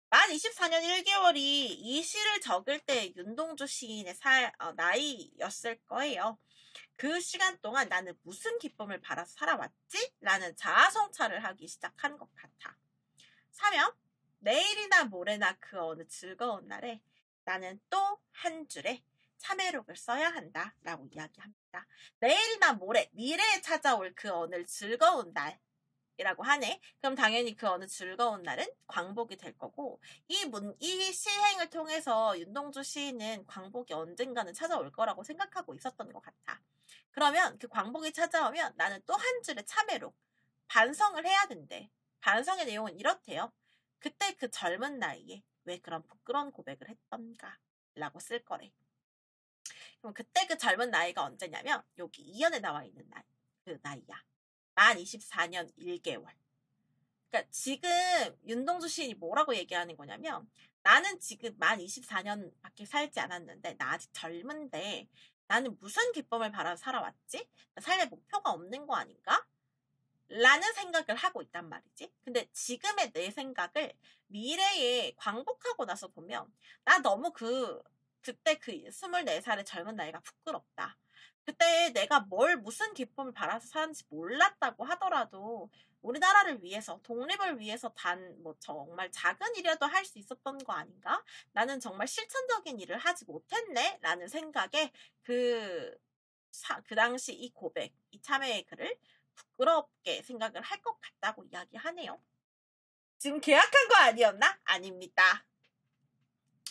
만 24년 1개월이 이 시를 적을 때 윤동주 시인의 나이였을 거예요. 그 시간 동안 나는 무슨 기쁨을 바라서 살아왔지? 라는 자아성찰을 하기 시작한 것 같아. 사면 내일이나 모레나 그 어느 즐거운 날에 나는 또 한 줄에 참회록을 써야 한다 라고 이야기합니다. 내일이나 모레, 미래에 찾아올 그 어느 즐거운 날 이라고 하네. 그럼 당연히 그 어느 즐거운 날은 광복이 될 거고, 이 시행을 통해서 윤동주 시인은 광복이 언젠가는 찾아올 거라고 생각하고 있었던 것 같아. 그러면 그 광복이 찾아오면 나는 또 한 줄의 참회록, 반성을 해야 된대. 반성의 내용은 이렇대요. 그때 그 젊은 나이에 왜 그런 부끄러운 고백을 했던가 라고 쓸 거래. 그럼 그때 그 젊은 나이가 언제냐면 여기 이연에 나와 있는 그 나이야. 만 24년 1개월. 그러니까 지금 윤동주 시인이 뭐라고 얘기하는 거냐면 나는 지금 만 24년밖에 살지 않았는데 나 아직 젊은데 나는 무슨 기쁨을 바라서 살아왔지? 삶의 목표가 없는 거 아닌가? 라는 생각을 하고 있단 말이지. 근데 지금의 내 생각을 미래에 광복하고 나서 보면 나 너무 그때 그 24살의 젊은 나이가 부끄럽다. 그때 내가 무슨 기쁨을 바라서 사는지 몰랐다고 하더라도 우리나라를 위해서, 독립을 위해서 뭐 정말 작은 일이라도 할 수 있었던 거 아닌가? 나는 정말 실천적인 일을 하지 못했네? 라는 생각에 그 당시 이 고백, 이 참회의 글을 부끄럽게 생각을 할 것 같다고 이야기하네요. 지금 계약한 거 아니었나? 아닙니다.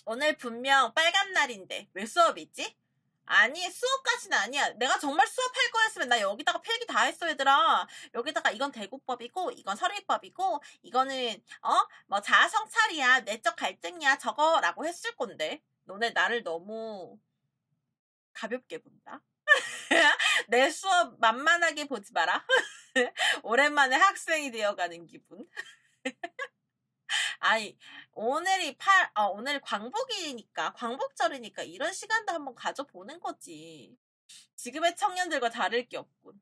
오늘 분명 빨간 날인데 왜 수업이지? 아니, 수업까지는 아니야. 내가 정말 수업할 거였으면 나 여기다가 필기 다 했어, 얘들아. 여기다가 이건 대구법이고, 이건 서리법이고, 이거는 뭐 자아성찰이야, 내적 갈등이야, 저거라고 했을 건데. 너네 나를 너무 가볍게 본다. 내 수업 만만하게 보지 마라. 오랜만에 학생이 되어가는 기분. 아니, 오늘 광복이니까, 광복절이니까 이런 시간도 한번 가져보는 거지. 지금의 청년들과 다를 게 없군.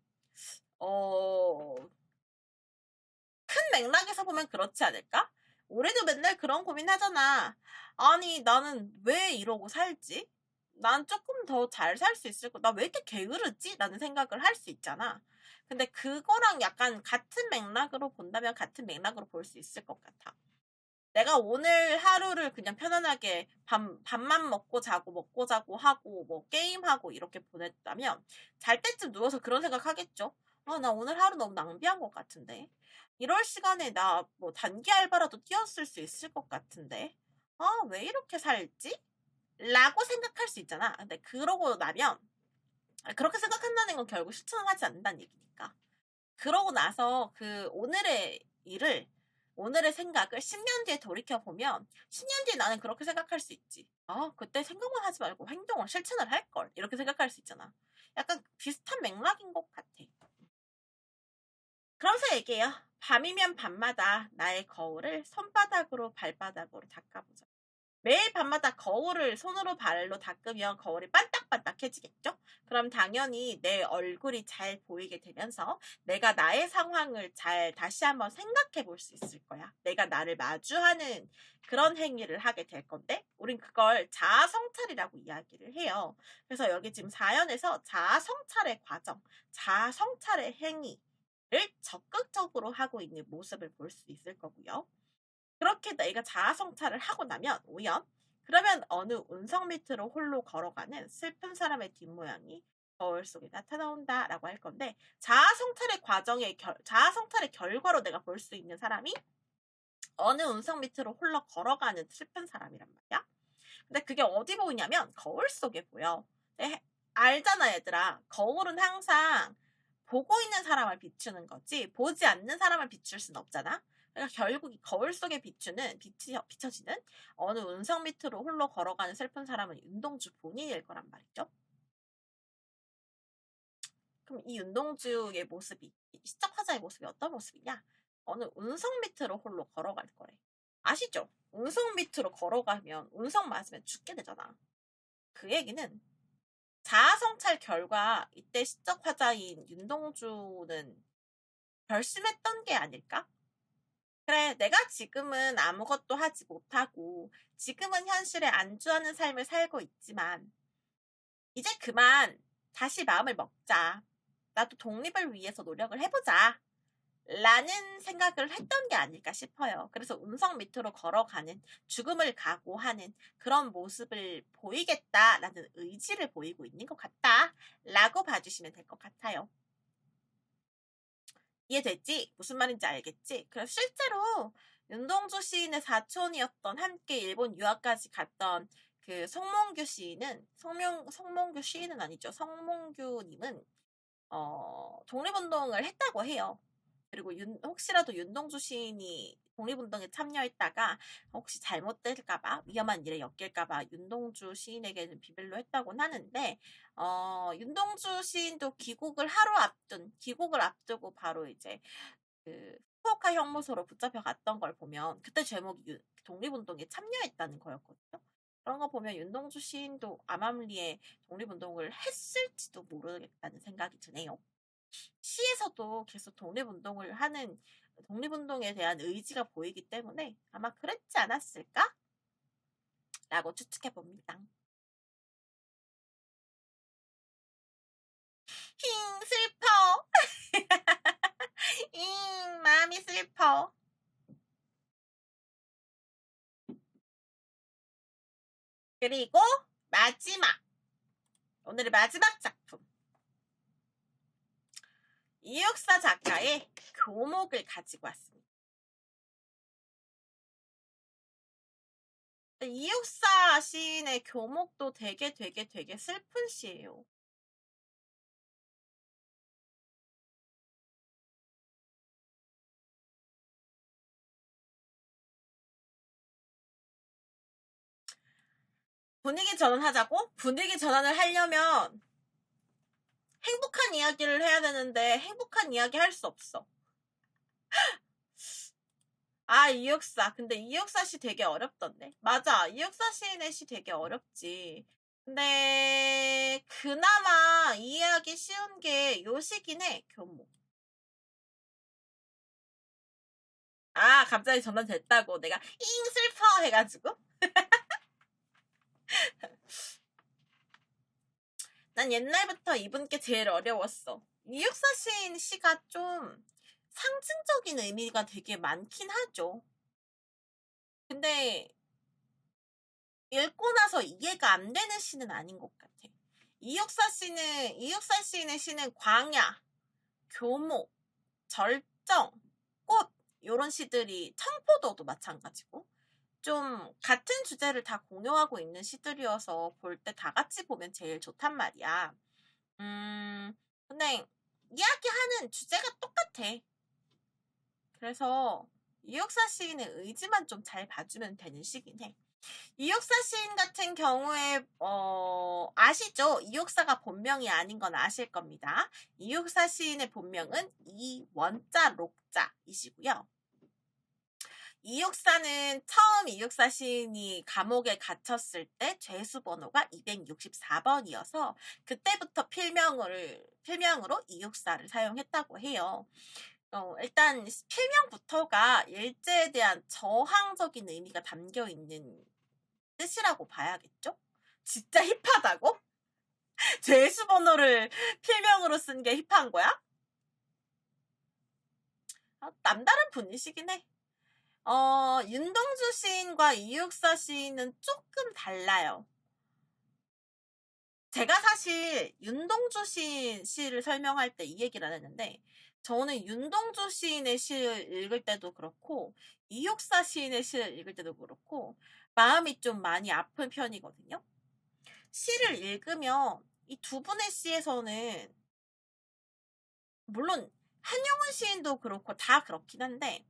큰 맥락에서 보면 그렇지 않을까? 올해도 맨날 그런 고민 하잖아. 아니, 나는 왜 이러고 살지? 난 조금 더 잘 살 수 있을 거. 나 왜 이렇게 게으르지? 라는 생각을 할 수 있잖아. 근데 그거랑 약간 같은 맥락으로 본다면 같은 맥락으로 볼 수 있을 것 같아. 내가 오늘 하루를 그냥 편안하게 밥만 먹고 자고 하고 뭐 게임하고 이렇게 보냈다면 잘 때쯤 누워서 그런 생각 하겠죠. 나 오늘 하루 너무 낭비한 것 같은데. 이럴 시간에 나 뭐 단기 알바라도 뛰었을 수 있을 것 같은데. 왜 이렇게 살지? 라고 생각할 수 있잖아. 근데 그러고 나면 그렇게 생각한다는 건 결국 실천을 하지 않는다는 얘기니까. 그러고 나서 오늘의 생각을 10년 뒤에 돌이켜보면 10년 뒤에 나는 그렇게 생각할 수 있지. 그때 생각만 하지 말고 행동을 실천을 할걸. 이렇게 생각할 수 있잖아. 약간 비슷한 맥락인 것 같아. 그러면서 얘기해요. 밤이면 밤마다 나의 거울을 손바닥으로 발바닥으로 닦아보자. 매일 밤마다 거울을 손으로 발로 닦으면 거울이 반딱반딱해지겠죠? 그럼 당연히 내 얼굴이 잘 보이게 되면서 내가 나의 상황을 잘 다시 한번 생각해 볼 수 있을 거야. 내가 나를 마주하는 그런 행위를 하게 될 건데 우린 그걸 자아성찰이라고 이야기를 해요. 그래서 여기 지금 사연에서 자아성찰의 과정, 자아성찰의 행위를 적극적으로 하고 있는 모습을 볼 수 있을 거고요. 그렇게 내가 자아성찰을 하고 나면 오연 그러면 어느 운석 밑으로 홀로 걸어가는 슬픈 사람의 뒷모양이 거울 속에 나타나온다 라고 할 건데 자아성찰의 결과로 내가 볼 수 있는 사람이 어느 운석 밑으로 홀로 걸어가는 슬픈 사람이란 말이야. 근데 그게 어디 보이냐면 거울 속에 보여. 알잖아 얘들아. 거울은 항상 보고 있는 사람을 비추는 거지 보지 않는 사람을 비출 수는 없잖아. 그러니까 결국 이 거울 속에 비춰지는 어느 운석 밑으로 홀로 걸어가는 슬픈 사람은 윤동주 본인일 거란 말이죠. 그럼 이 윤동주의 모습이, 시적 화자의 모습이 어떤 모습이냐? 어느 운석 밑으로 홀로 걸어갈 거래. 아시죠? 운석 밑으로 걸어가면 운석 맞으면 죽게 되잖아. 그 얘기는 자아성찰 결과 이때 시적 화자인 윤동주는 결심했던 게 아닐까? 그래, 내가 지금은 아무것도 하지 못하고 지금은 현실에 안주하는 삶을 살고 있지만 이제 그만 다시 마음을 먹자. 나도 독립을 위해서 노력을 해보자. 라는 생각을 했던 게 아닐까 싶어요. 그래서 운석 밑으로 걸어가는 죽음을 각오하는 그런 모습을 보이겠다라는 의지를 보이고 있는 것 같다. 라고 봐주시면 될 것 같아요. 이해됐지? 무슨 말인지 알겠지? 그래서 실제로 윤동주 시인의 사촌이었던 함께 일본 유학까지 갔던 그 성몽규 시인은 성몽규 시인은 아니죠. 성몽규님은 독립운동을 했다고 해요. 그리고 혹시라도 윤동주 시인이 독립운동에 참여했다가 혹시 잘못될까봐 위험한 일에 엮일까봐 윤동주 시인에게는 비밀로 했다고는 하는데 윤동주 시인도 귀국을 앞두고 바로 이제 그 후쿠오카 형무소로 붙잡혀 갔던 걸 보면 그때 제목이 독립운동에 참여했다는 거였거든요. 그런 거 보면 윤동주 시인도 암암리에 독립운동을 했을지도 모르겠다는 생각이 드네요. 시에서도 계속 독립운동에 대한 의지가 보이기 때문에 아마 그랬지 않았을까? 라고 추측해 봅니다. 힝, 슬퍼. 마음이 슬퍼. 그리고 오늘의 마지막 작품. 이육사 작가의 교목을 가지고 왔습니다. 이육사 시인의 교목도 되게 슬픈 시예요. 분위기 전환하자고? 분위기 전환을 하려면 행복한 이야기를 해야 되는데 행복한 이야기 할 수 없어. 이육사. 근데 이육사 시 되게 어렵던데. 맞아. 이육사 시인의 시 되게 어렵지. 근데 그나마 이해하기 쉬운 게 요 시긴 해. 교목. 갑자기 전환됐다고. 내가 슬퍼 해가지고. 난 옛날부터 이분께 제일 어려웠어. 이육사 시인 시가 좀 상징적인 의미가 되게 많긴 하죠. 근데 읽고 나서 이해가 안 되는 시는 아닌 것 같아. 이육사 시인의 시는 광야, 교목, 절정, 꽃 이런 시들이 청포도도 마찬가지고 좀 같은 주제를 다 공유하고 있는 시들이어서 볼 때 다 같이 보면 제일 좋단 말이야. 근데 이야기하는 주제가 똑같아. 그래서 이육사 시인의 의지만 좀 잘 봐주면 되는 시긴 해. 이육사 시인 같은 경우에 아시죠? 이육사가 본명이 아닌 건 아실 겁니다. 이육사 시인의 본명은 이원자 록자이시고요. 이육사는 처음 이육사 시인이 감옥에 갇혔을 때 죄수 번호가 264번이어서 그때부터 필명으로 이육사를 사용했다고 해요. 일단 필명부터가 일제에 대한 저항적인 의미가 담겨 있는 뜻이라고 봐야겠죠? 진짜 힙하다고? 죄수 번호를 필명으로 쓴 게 힙한 거야? 남다른 분이시긴 해. 윤동주 시인과 이육사 시인은 조금 달라요. 제가 사실 윤동주 시인 시를 설명할 때 이 얘기를 안 했는데 저는 윤동주 시인의 시를 읽을 때도 그렇고 이육사 시인의 시를 읽을 때도 그렇고 마음이 좀 많이 아픈 편이거든요. 시를 읽으면 이 두 분의 시에서는 물론 한용운 시인도 그렇고 다 그렇긴 한데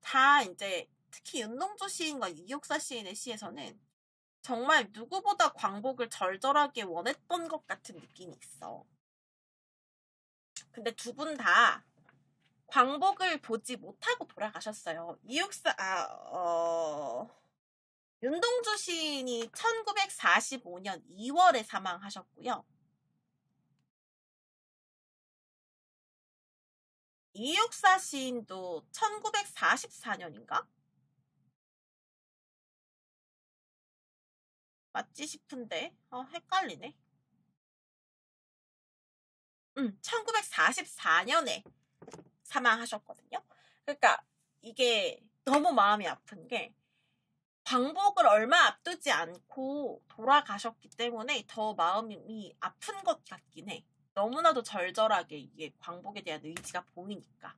다 이제 특히 윤동주 시인과 이육사 시인의 시에서는 정말 누구보다 광복을 절절하게 원했던 것 같은 느낌이 있어. 근데 두 분 다 광복을 보지 못하고 돌아가셨어요. 윤동주 시인이 1945년 2월에 사망하셨고요. 이육사 시인도 1944년인가? 맞지 싶은데 헷갈리네. 1944년에 사망하셨거든요. 그러니까 이게 너무 마음이 아픈 게 광복을 얼마 앞두지 않고 돌아가셨기 때문에 더 마음이 아픈 것 같긴 해. 너무나도 절절하게 이게 광복에 대한 의지가 보이니까.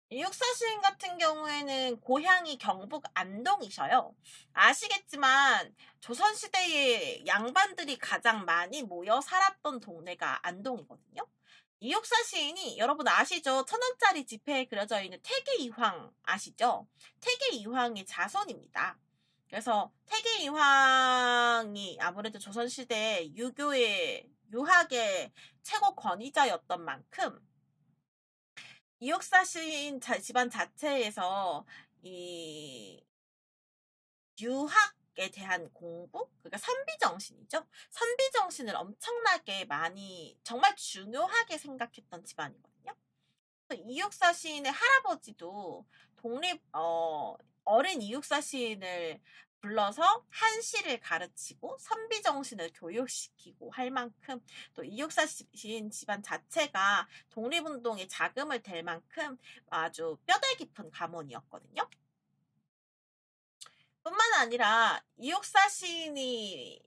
이육사 시인 같은 경우에는 고향이 경북 안동이셔요. 아시겠지만 조선시대에 양반들이 가장 많이 모여 살았던 동네가 안동이거든요. 이육사 시인이 여러분 아시죠? 1,000원짜리 지폐에 그려져 있는 태계이황 아시죠? 태계이황의 자손입니다. 그래서 태계이황이 아무래도 조선시대 유학의 최고 권위자였던 만큼 이육사 시인 집안 자체에서 이 유학에 대한 공부, 그러니까 선비정신이죠. 선비정신을 엄청나게 많이 정말 중요하게 생각했던 집안이거든요. 이육사 시인의 할아버지도 어린 이육사 시인을 불러서 한시를 가르치고 선비정신을 교육시키고 할 만큼 또 이육사 시인 집안 자체가 독립운동에 자금을 댈 만큼 아주 뼈대 깊은 가문이었거든요. 뿐만 아니라 이육사 시인의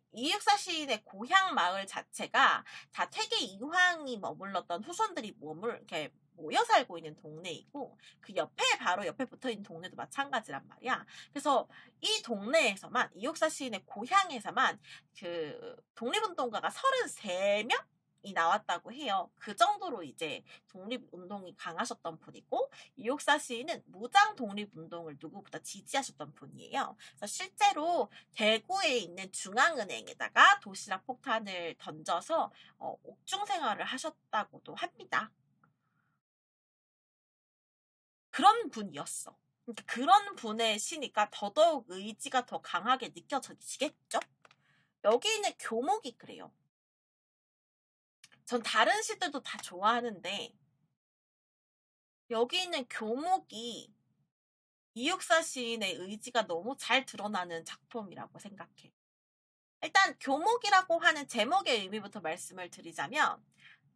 고향 마을 자체가 다 퇴계 이황이 머물렀던 후손들이 이렇게 모여 살고 있는 동네이고 그 바로 옆에 붙어있는 동네도 마찬가지란 말이야. 그래서 이 동네에서만 이육사 시인의 고향에서만 그 독립운동가가 33명? 이 나왔다고 해요. 그 정도로 이제 독립운동이 강하셨던 분이고 이육사 시인은 무장 독립운동을 누구보다 지지하셨던 분이에요. 그래서 실제로 대구에 있는 중앙은행에다가 도시락 폭탄을 던져서 옥중 생활을 하셨다고도 합니다. 그런 분이었어. 그런 분의 시니까 더더욱 의지가 더 강하게 느껴지겠죠? 여기 있는 교목이 그래요. 전 다른 시들도 다 좋아하는데 여기 있는 교목이 이육사 시인의 의지가 너무 잘 드러나는 작품이라고 생각해. 일단 교목이라고 하는 제목의 의미부터 말씀을 드리자면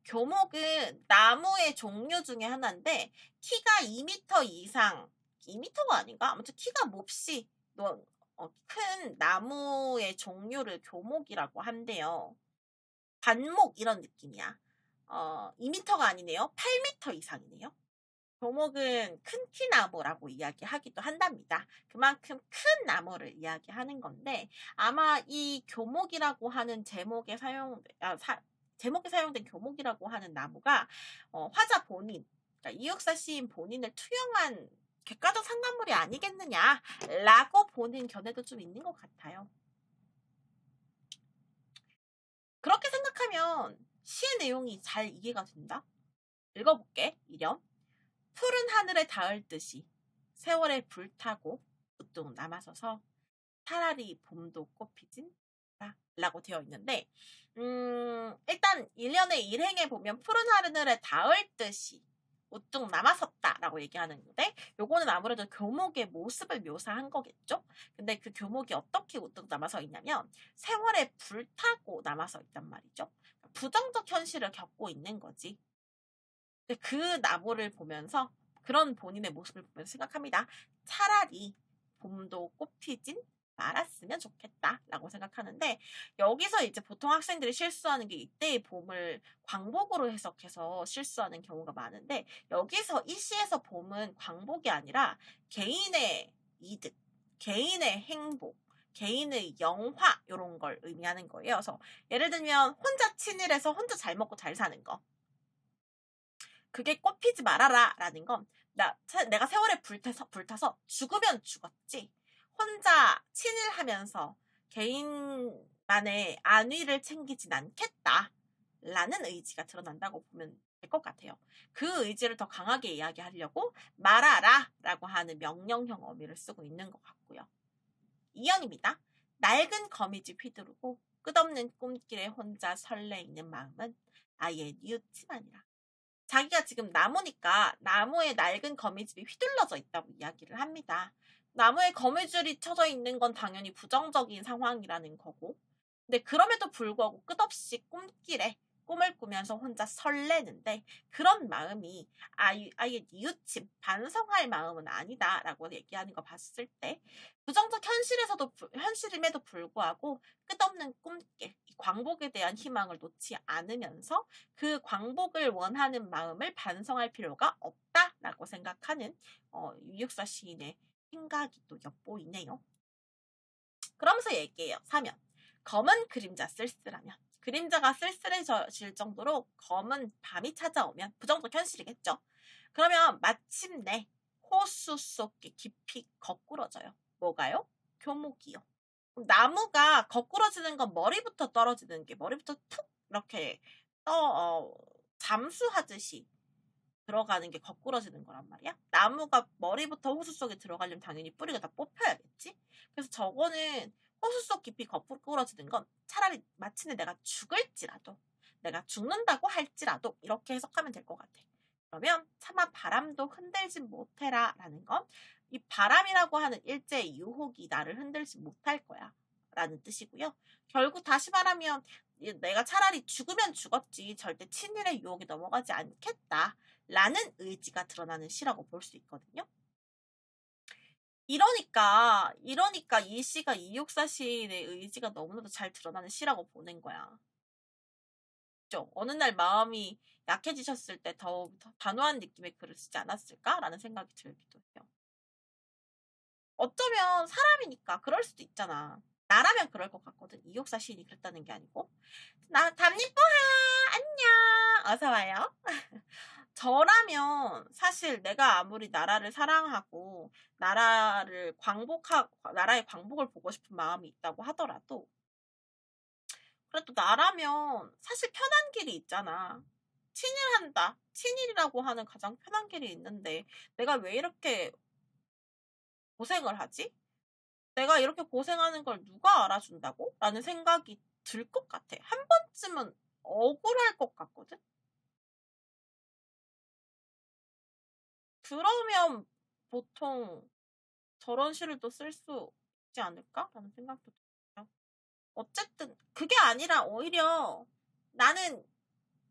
교목은 나무의 종류 중에 하나인데 키가 2m 이상, 2m가 아닌가? 아무튼 키가 몹시 큰 나무의 종류를 교목이라고 한대요. 관목 이런 느낌이야. 2m가 아니네요. 8m 이상이네요. 교목은 큰 키나무라고 이야기하기도 한답니다. 그만큼 큰 나무를 이야기하는 건데 아마 이 교목이라고 하는 제목에 사용된 교목이라고 하는 나무가 화자 본인, 그러니까 이육사 시인 본인을 투영한 객가적 상간물이 아니겠느냐라고 보는 견해도 좀 있는 것 같아요. 보면 시의 내용이 잘 이해가 된다. 읽어볼게. 이렴. 푸른 하늘에 닿을 듯이 세월에 불타고 우뚝 남아서서 차라리 봄도 꽃피진 라고 되어 있는데 일단 1년의 일행에 보면 푸른 하늘에 닿을 듯이 우뚝 남아섰다 라고 얘기하는데 요거는 아무래도 교목의 모습을 묘사한 거겠죠. 근데 그 교목이 어떻게 우뚝 남아서 있냐면 세월에 불타고 남아서 있단 말이죠. 부정적 현실을 겪고 있는 거지. 근데 그 나무를 보면서 그런 본인의 모습을 보면서 생각합니다. 차라리 봄도 꽃피진 말았으면 좋겠다 라고 생각하는데, 여기서 이제 보통 학생들이 실수하는 게 이때의 봄을 광복으로 해석해서 실수하는 경우가 많은데, 여기서 이 시에서 봄은 광복이 아니라 개인의 이득, 개인의 행복, 개인의 영화 이런 걸 의미하는 거예요. 그래서 예를 들면 혼자 친일해서 혼자 잘 먹고 잘 사는 거, 그게 꽃피지 말아라 라는 건 내가 세월에 불타서 죽으면 죽었지 혼자 친일하면서 개인만의 안위를 챙기진 않겠다 라는 의지가 드러난다고 보면 될 것 같아요. 그 의지를 더 강하게 이야기하려고 말아라 라고 하는 명령형 어미를 쓰고 있는 것 같고요. 2형입니다. 낡은 거미집 휘두르고 끝없는 꿈길에 혼자 설레이는 마음은 아예 뉘우치마니라. 자기가 지금 나무니까 나무에 낡은 거미집이 휘둘러져 있다고 이야기를 합니다. 나무에 거미줄이 쳐져 있는 건 당연히 부정적인 상황이라는 거고, 근데 그럼에도 불구하고 끝없이 꿈길에 꿈을 꾸면서 혼자 설레는데 그런 마음이 아예 뉘우침, 반성할 마음은 아니다라고 얘기하는 거 봤을 때 부정적 현실임에도 불구하고 끝없는 꿈길, 광복에 대한 희망을 놓지 않으면서 그 광복을 원하는 마음을 반성할 필요가 없다라고 생각하는 유육사 시인의 생각이 또 엿보이네요. 그러면서 얘기해요. 3면 검은 그림자 쓸쓸하면, 그림자가 쓸쓸해질 정도로 검은 밤이 찾아오면 부정적 현실이겠죠. 그러면 마침내 호수 속에 깊이 거꾸러져요. 뭐가요? 교목이요. 나무가 거꾸러지는 건 머리부터 떨어지는 게 머리부터 툭 이렇게 잠수하듯이 들어가는 게 거꾸러지는 거란 말이야. 나무가 머리부터 호수 속에 들어가려면 당연히 뿌리가 다 뽑혀야겠지. 그래서 저거는 호수 속 깊이 거꾸러지는 건 차라리 마침내 내가 죽을지라도, 내가 죽는다고 할지라도 이렇게 해석하면 될 것 같아. 그러면 차마 바람도 흔들지 못해라 라는 건 이 바람이라고 하는 일제의 유혹이 나를 흔들지 못할 거야 라는 뜻이고요. 결국 다시 말하면 내가 차라리 죽으면 죽었지 절대 친일의 유혹에 넘어가지 않겠다 라는 의지가 드러나는 시라고 볼 수 있거든요. 이러니까 이 시가 이육사 시인의 의지가 너무나도 잘 드러나는 시라고 보는 거야. 그죠? 어느 날 마음이 약해지셨을 때 더욱 단호한 느낌의 글을 쓰지 않았을까라는 생각이 들기도 해요. 어쩌면 사람이니까 그럴 수도 있잖아. 나라면 그럴 것 같거든. 이육사 시인이 그랬다는 게 아니고. 담니뽀하 안녕 어서 와요. 저라면 사실 내가 아무리 나라를 사랑하고 나라의 광복을 보고 싶은 마음이 있다고 하더라도 그래도 나라면 사실 편한 길이 있잖아. 친일한다. 친일이라고 하는 가장 편한 길이 있는데 내가 왜 이렇게 고생을 하지? 내가 이렇게 고생하는 걸 누가 알아준다고? 라는 생각이 들 것 같아. 한 번쯤은 억울할 것 같거든? 그러면 보통 저런 시를 또 쓸 수 있지 않을까라는 생각도 들어요. 어쨌든 그게 아니라 오히려 나는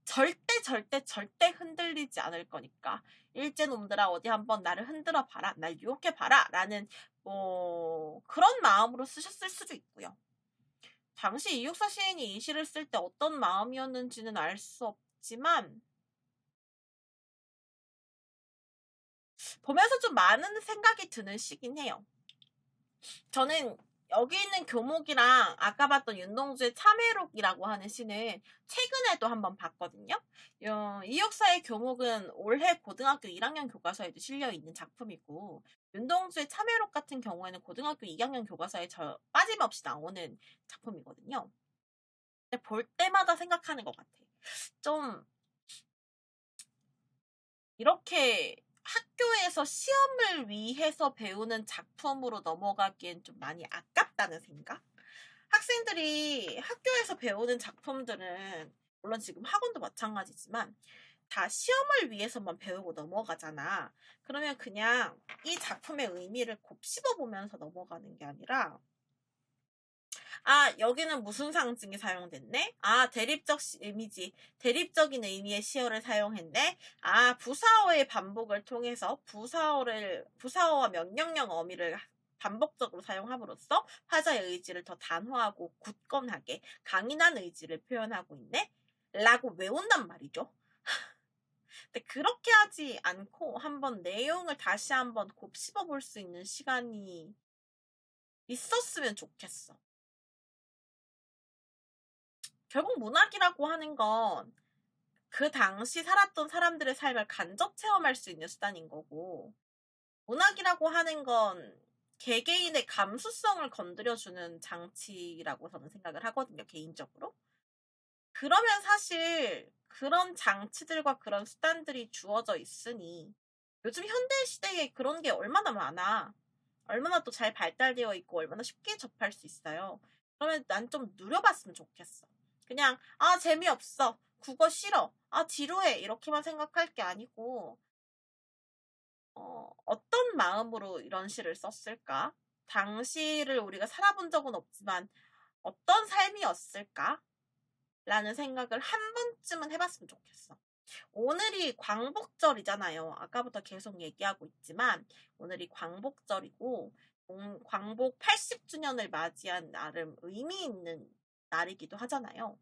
절대 흔들리지 않을 거니까 일제놈들아 어디 한번 나를 흔들어 봐라, 날 유혹해 봐라 라는 그런 마음으로 쓰셨을 수도 있고요. 당시 이육사 시인이 이 시를 쓸 때 어떤 마음이었는지는 알 수 없지만 보면서 좀 많은 생각이 드는 시긴 해요. 저는 여기 있는 교목이랑 아까 봤던 윤동주의 참회록이라고 하는 시는 최근에도 한번 봤거든요. 이육사의 교목은 올해 고등학교 1학년 교과서에도 실려있는 작품이고 윤동주의 참회록 같은 경우에는 고등학교 2학년 교과서에 빠짐없이 나오는 작품이거든요. 볼 때마다 생각하는 것 같아. 좀 이렇게 학교에서 시험을 위해서 배우는 작품으로 넘어가기엔 좀 많이 아깝다는 생각? 학생들이 학교에서 배우는 작품들은 물론 지금 학원도 마찬가지지만 다 시험을 위해서만 배우고 넘어가잖아. 그러면 그냥 이 작품의 의미를 곱씹어 보면서 넘어가는 게 아니라 아, 여기는 무슨 상징이 사용됐네? 아, 대립적인 의미의 시어를 사용했네? 아, 부사어의 반복을 통해서 부사어와 명령형 어미를 반복적으로 사용함으로써 화자의 의지를 더 단호하고 굳건하게 강인한 의지를 표현하고 있네? 라고 외운단 말이죠. 근데 그렇게 하지 않고 한번 내용을 다시 한번 곱씹어 볼 수 있는 시간이 있었으면 좋겠어. 결국 문학이라고 하는 건 그 당시 살았던 사람들의 삶을 간접 체험할 수 있는 수단인 거고, 문학이라고 하는 건 개개인의 감수성을 건드려주는 장치라고 저는 생각을 하거든요, 개인적으로. 그러면 사실 그런 장치들과 그런 수단들이 주어져 있으니 요즘 현대 시대에 그런 게 얼마나 많아. 얼마나 또 잘 발달되어 있고 얼마나 쉽게 접할 수 있어요. 그러면 난 좀 누려봤으면 좋겠어. 그냥 아 재미없어. 국어 싫어. 아 지루해. 이렇게만 생각할 게 아니고 어떤 마음으로 이런 시를 썼을까? 당시를 우리가 살아본 적은 없지만 어떤 삶이었을까? 라는 생각을 한 번쯤은 해봤으면 좋겠어. 오늘이 광복절이잖아요. 아까부터 계속 얘기하고 있지만 오늘이 광복절이고 광복 80주년을 맞이한 나름 의미 있는 날이기도 하잖아요.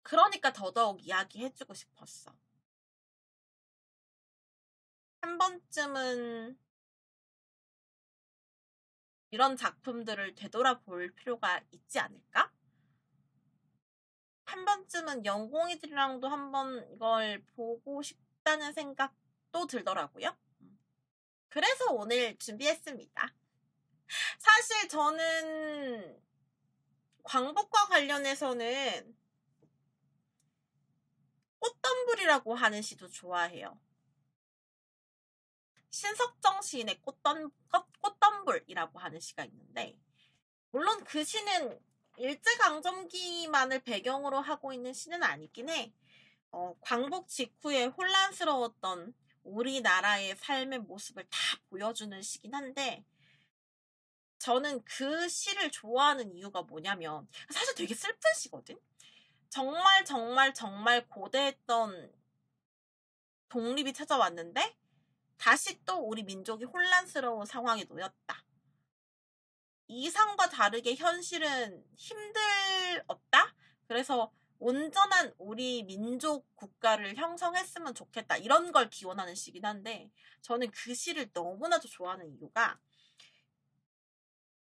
그러니까 더더욱 이야기해주고 싶었어. 한 번쯤은 이런 작품들을 되돌아볼 필요가 있지 않을까? 한 번쯤은 연공이들이랑도 한번 이걸 보고 싶다는 생각도 들더라고요. 그래서 오늘 준비했습니다. 사실 저는 광복과 관련해서는 꽃덤불이라고 하는 시도 좋아해요. 신석정 시인의 꽃덤불이라고 하는 시가 있는데 물론 그 시는 일제강점기만을 배경으로 하고 있는 시는 아니긴 해. 광복 직후에 혼란스러웠던 우리나라의 삶의 모습을 다 보여주는 시긴 한데 저는 그 시를 좋아하는 이유가 뭐냐면 사실 되게 슬픈 시거든. 정말 정말 정말 고대했던 독립이 찾아왔는데 다시 또 우리 민족이 혼란스러운 상황에 놓였다. 이상과 다르게 현실은 힘들었다. 그래서 온전한 우리 민족 국가를 형성했으면 좋겠다. 이런 걸 기원하는 시긴 한데 저는 그 시를 너무나도 좋아하는 이유가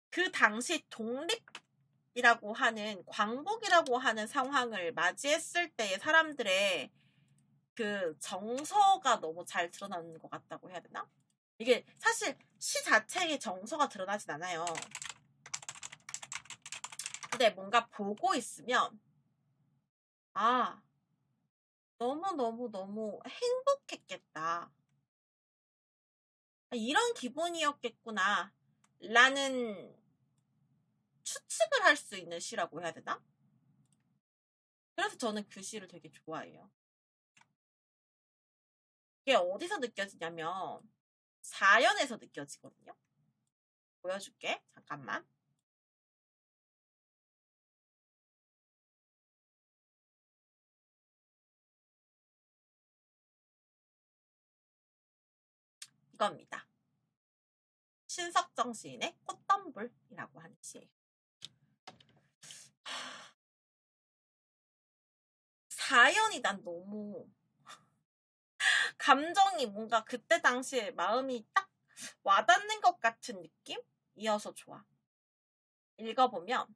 그 당시 독립이라고 하는 광복이라고 하는 상황을 맞이했을 때의 사람들의 그 정서가 너무 잘 드러나는 것 같다고 해야 되나? 이게 사실 시 자체에 정서가 드러나진 않아요. 근데 뭔가 보고 있으면 아 너무너무너무 행복했겠다. 이런 기분이었겠구나 라는 추측을 할 수 있는 시라고 해야 되나? 그래서 저는 그 시를 되게 좋아해요. 이게 어디서 느껴지냐면 사연에서 느껴지거든요. 보여줄게. 잠깐만. 이겁니다. 신석정 시인의 꽃덤불이라고 하는 시예요. 사연이 난 너무 감정이 뭔가 그때 당시에 마음이 딱 와닿는 것 같은 느낌이어서 좋아. 읽어보면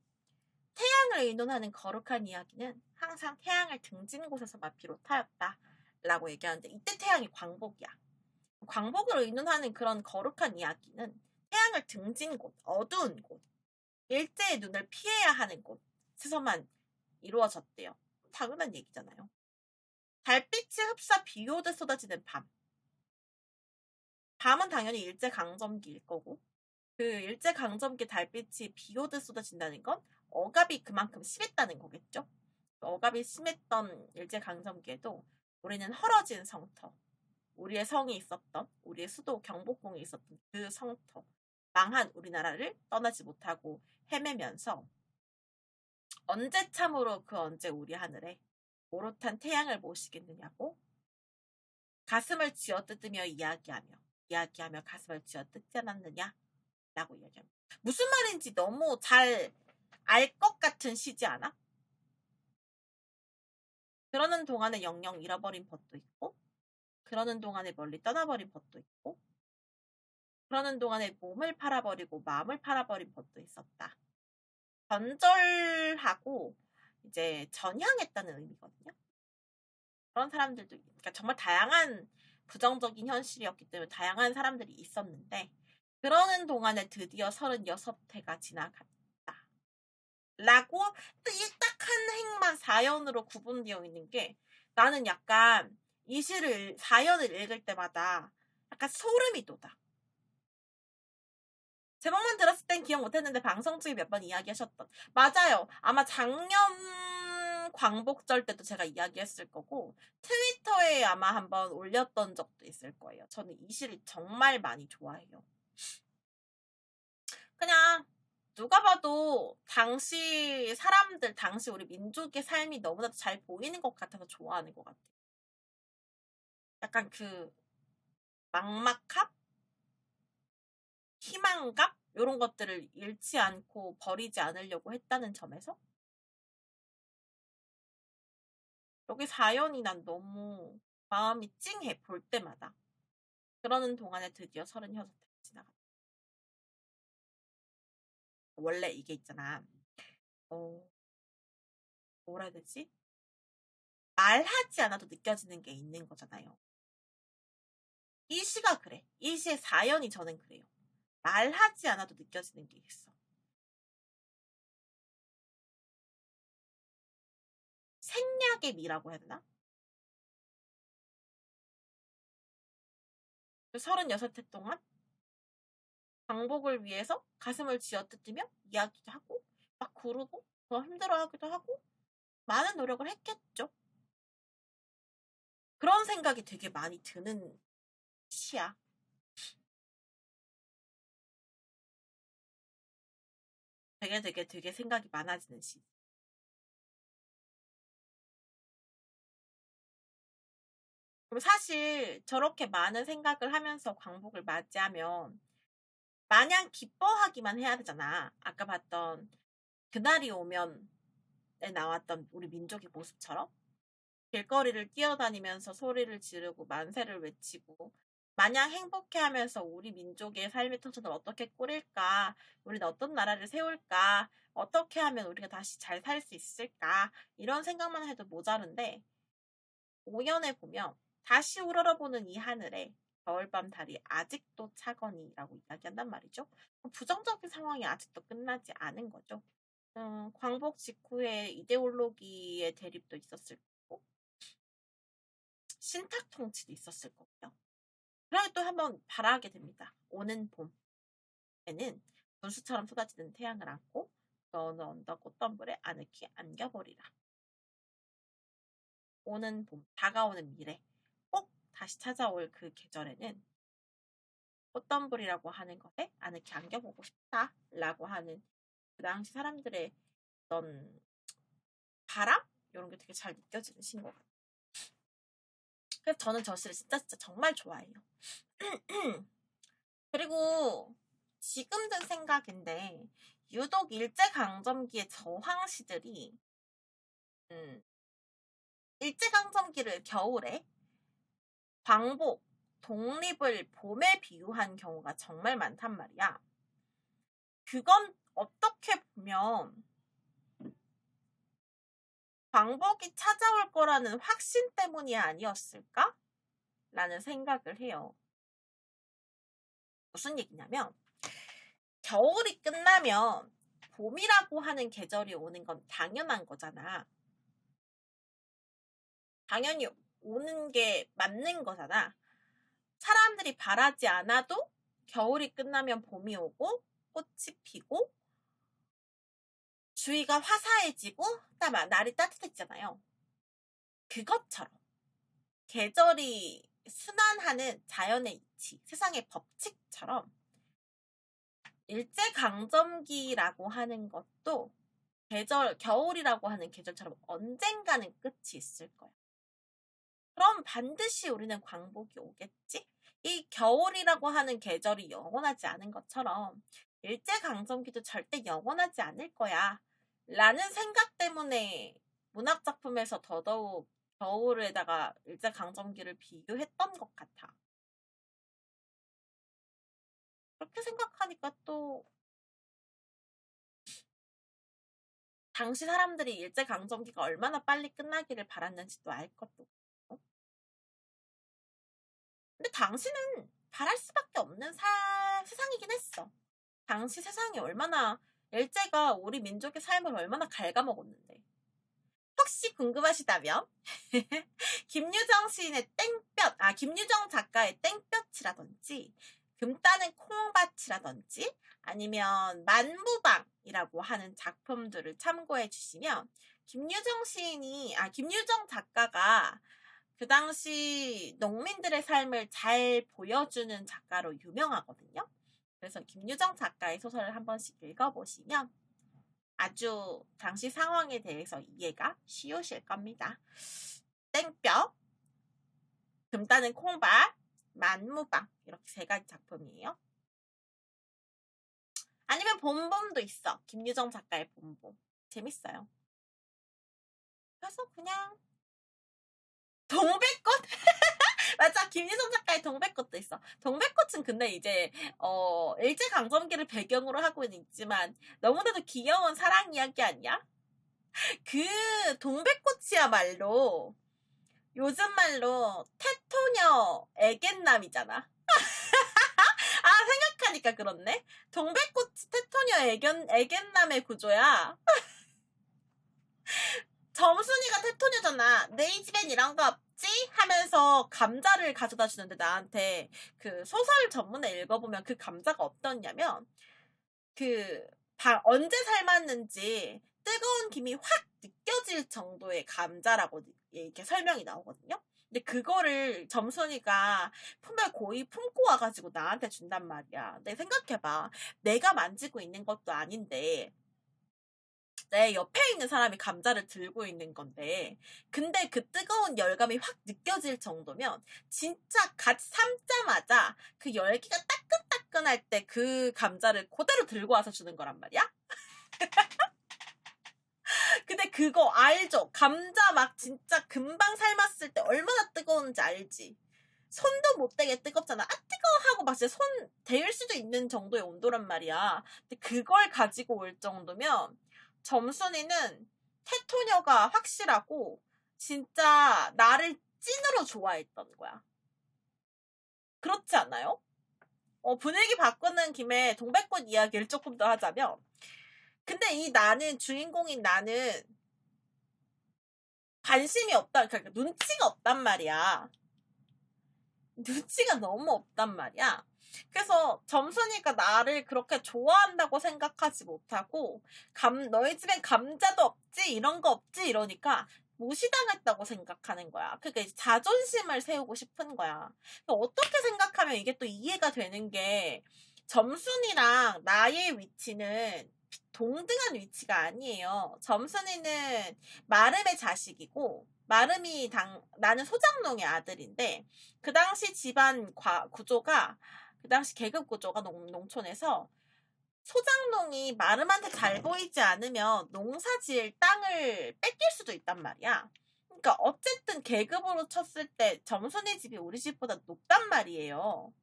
태양을 의논하는 거룩한 이야기는 항상 태양을 등진 곳에서만 비롯하였다 라고 얘기하는데 이때 태양이 광복이야. 광복을 의논하는 그런 거룩한 이야기는 태양을 등진 곳, 어두운 곳, 일제의 눈을 피해야 하는 곳에서만 이루어졌대요. 당연한 얘기잖아요. 달빛이 흡사 비 오듯 쏟아지는 밤. 밤은 당연히 일제강점기일 거고, 그 일제강점기 달빛이 비 오듯 쏟아진다는 건 억압이 그만큼 심했다는 거겠죠? 억압이 심했던 일제강점기에도 우리는 헐어진 성터, 우리의 성이 있었던, 우리의 수도 경복궁이 있었던 그 성터, 망한 우리나라를 떠나지 못하고 헤매면서 언제 참으로 그 언제 우리 하늘에 오롯한 태양을 모시겠느냐고 가슴을 쥐어뜯으며 이야기하며 가슴을 쥐어뜯지 않았느냐 라고 이야기합니다. 무슨 말인지 너무 잘 알 것 같은 시지 않아? 그러는 동안에 영영 잃어버린 벗도 있고, 그러는 동안에 멀리 떠나버린 벗도 있고, 그러는 동안에 몸을 팔아버리고 마음을 팔아버린 벗도 있었다. 변절하고 이제 전향했다는 의미거든요. 그런 사람들도, 그러니까 정말 다양한 부정적인 현실이었기 때문에 다양한 사람들이 있었는데, 그러는 동안에 드디어 36해가 지나갔다. 라고 이 딱 한 행만 4연으로 구분되어 있는 게 나는 약간 이 시를 4연을 읽을 때마다 약간 소름이 돋아. 제목만 들었을 땐 기억 못했는데 방송 중에 몇 번 이야기하셨던 맞아요. 아마 작년 광복절 때도 제가 이야기했을 거고 트위터에 아마 한번 올렸던 적도 있을 거예요. 저는 이 시를 정말 많이 좋아해요. 그냥 누가 봐도 당시 사람들, 당시 우리 민족의 삶이 너무나도 잘 보이는 것 같아서 좋아하는 것 같아요. 약간 그 막막함? 희망감? 이런 것들을 잃지 않고 버리지 않으려고 했다는 점에서 여기 4연이 난 너무 마음이 찡해 볼 때마다. 그러는 동안에 드디어 36해 지나갔다. 원래 이게 있잖아. 뭐라 해야 되지? 말하지 않아도 느껴지는 게 있는 거잖아요. 이 시가 그래. 이 시의 4연이 저는 그래요. 말하지 않아도 느껴지는 게 있어. 생략의 미라고 해야 되나? 36해 동안 광복을 위해서 가슴을 쥐어뜯으며 이야기도 하고 막 구르고 더 힘들어하기도 하고 많은 노력을 했겠죠. 그런 생각이 되게 많이 드는 시야. 되게 생각이 많아지는 시. 그리고 사실 저렇게 많은 생각을 하면서 광복을 맞이하면 마냥 기뻐하기만 해야 되잖아. 아까 봤던 그날이 오면에 나왔던 우리 민족의 모습처럼 길거리를 뛰어다니면서 소리를 지르고 만세를 외치고 마냥 행복해하면서 우리 민족의 삶의 터전을 어떻게 꾸릴까? 우리는 어떤 나라를 세울까? 어떻게 하면 우리가 다시 잘 살 수 있을까? 이런 생각만 해도 모자른데 5년에 보면 다시 우러러보는 이 하늘에 겨울밤 달이 아직도 차거니라고 이야기한단 말이죠. 부정적인 상황이 아직도 끝나지 않은 거죠. 광복 직후에 이데올로기의 대립도 있었을 거고 신탁 통치도 있었을 거고요. 그러게 또 한번 바라게 됩니다. 오는 봄에는 분수처럼 쏟아지는 태양을 안고 어느 언덕 꽃덤불에 아늑히 안겨버리라. 오는 봄, 다가오는 미래, 꼭 다시 찾아올 그 계절에는 꽃덤불이라고 하는 것에 아늑히 안겨보고 싶다라고 하는 그 당시 사람들의 어떤 바람? 이런 게 되게 잘 느껴지는 시인 것 같아요. 그래서 저는 저 시를 진짜 정말 좋아해요. 그리고 지금 든 생각인데 유독 일제강점기의 저항시들이 일제강점기를 겨울에 광복, 독립을 봄에 비유한 경우가 정말 많단 말이야. 그건 어떻게 보면 광복이 찾아올 거라는 확신 때문이 아니었을까? 라는 생각을 해요. 무슨 얘기냐면 겨울이 끝나면 봄이라고 하는 계절이 오는 건 당연한 거잖아. 당연히 오는 게 맞는 거잖아. 사람들이 바라지 않아도 겨울이 끝나면 봄이 오고 꽃이 피고 주위가 화사해지고 날이 따뜻해지잖아요. 그것처럼 계절이 순환하는 자연의 이치, 세상의 법칙처럼 일제강점기라고 하는 것도 겨울이라고 하는 계절처럼 언젠가는 끝이 있을 거야. 그럼 반드시 우리는 광복이 오겠지? 이 겨울이라고 하는 계절이 영원하지 않은 것처럼 일제강점기도 절대 영원하지 않을 거야. 라는 생각 때문에 문학작품에서 더더욱 겨울에다가 일제강점기를 비유했던 것 같아. 그렇게 생각하니까 또 당시 사람들이 일제강점기가 얼마나 빨리 끝나기를 바랐는지도 알 것도 같고. 근데 당시는 바랄 수밖에 없는 세상이긴 했어. 당시 세상이 얼마나 일제가 우리 민족의 삶을 얼마나 갉아먹었는데. 혹시 궁금하시다면 김유정 시인의 김유정 작가의 땡볕이라든지 금 따는 콩밭이라든지 아니면 만무방이라고 하는 작품들을 참고해 주시면 김유정 작가가 그 당시 농민들의 삶을 잘 보여주는 작가로 유명하거든요. 그래서 김유정 작가의 소설을 한 번씩 읽어보시면 아주 당시 상황에 대해서 이해가 쉬우실 겁니다. 땡볕, 금 따는 콩밭, 만무방 이렇게 3가지 작품이에요. 아니면 봄봄도 있어. 김유정 작가의 봄봄. 재밌어요. 그래서 그냥 동백꽃? 맞아, 김유정 작가의 동백꽃도 있어. 동백꽃은 근데 이제 일제강점기를 배경으로 하고는 있지만 너무나도 귀여운 사랑 이야기 아니야? 그 동백꽃이야말로 요즘 말로 테토녀 애견남이잖아. 생각하니까 그렇네. 동백꽃이 테토녀 애견남의 구조야. 점순이가 테토녀잖아. 내 집엔 이런 거 없지? 하면서 감자를 가져다 주는데 나한테 그 소설 전문에 읽어보면 그 감자가 어떻냐면 언제 삶았는지 뜨거운 김이 확 느껴질 정도의 감자라고 이렇게 설명이 나오거든요. 근데 그거를 점순이가 품에 고이 품고 와가지고 나한테 준단 말이야. 근데 생각해봐. 내가 만지고 있는 것도 아닌데 내 옆에 있는 사람이 감자를 들고 있는 건데 근데 그 뜨거운 열감이 확 느껴질 정도면 진짜 갓 삶자마자 그 열기가 따끈따끈할 때 그 감자를 그대로 들고 와서 주는 거란 말이야. 근데 그거 알죠? 감자 막 진짜 금방 삶았을 때 얼마나 뜨거운지 알지? 손도 못 대게 뜨겁잖아. 뜨거워 하고 막 진짜 손 데일 수도 있는 정도의 온도란 말이야. 근데 그걸 가지고 올 정도면 점순이는 테토녀가 확실하고 진짜 나를 찐으로 좋아했던 거야. 그렇지 않아요? 분위기 바꾸는 김에 동백꽃 이야기를 조금 더 하자면 근데 주인공인 나는 관심이 없다. 그러니까 눈치가 없단 말이야. 눈치가 너무 없단 말이야. 그래서 점순이가 나를 그렇게 좋아한다고 생각하지 못하고 너희 집엔 감자도 없지? 이런 거 없지? 이러니까 무시당했다고 생각하는 거야. 그러니까 이제 자존심을 세우고 싶은 거야. 어떻게 생각하면 이게 또 이해가 되는 게 점순이랑 나의 위치는 동등한 위치가 아니에요. 점순이는 마름의 자식이고 나는 소장농의 아들인데 그 당시 집안 구조가 그 당시 계급 구조가 농촌에서 소장농이 마름한테 잘 보이지 않으면 농사 지을 땅을 뺏길 수도 있단 말이야. 그러니까 어쨌든 계급으로 쳤을 때 점순이 집이 우리 집보다 높단 말이에요.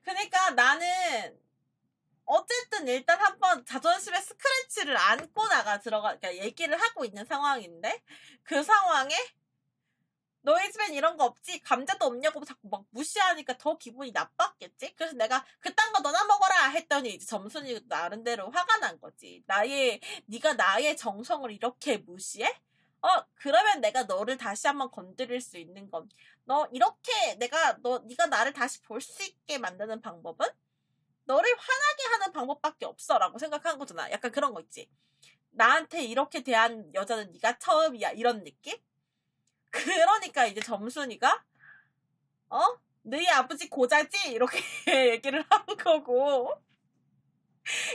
그러니까 나는 어쨌든 일단 한번 자존심의 스크래치를 안고 그러니까 얘기를 하고 있는 상황인데 그 상황에 너희 집엔 이런 거 없지? 감자도 없냐고 자꾸 막 무시하니까 더 기분이 나빴겠지? 그래서 내가 그딴 거 너나 먹어라 했더니 이제 점순이 나름대로 화가 난 거지. 네가 나의 정성을 이렇게 무시해? 그러면 내가 너를 다시 한번 건드릴 수 있는 건, 너 이렇게 네가 나를 다시 볼 수 있게 만드는 방법은 너를 화나게 하는 방법밖에 없어라고 생각한 거잖아. 약간 그런 거 있지. 나한테 이렇게 대한 여자는 네가 처음이야. 이런 느낌? 그러니까 이제 점순이가 너희 아버지 고자지? 이렇게 얘기를 한 거고.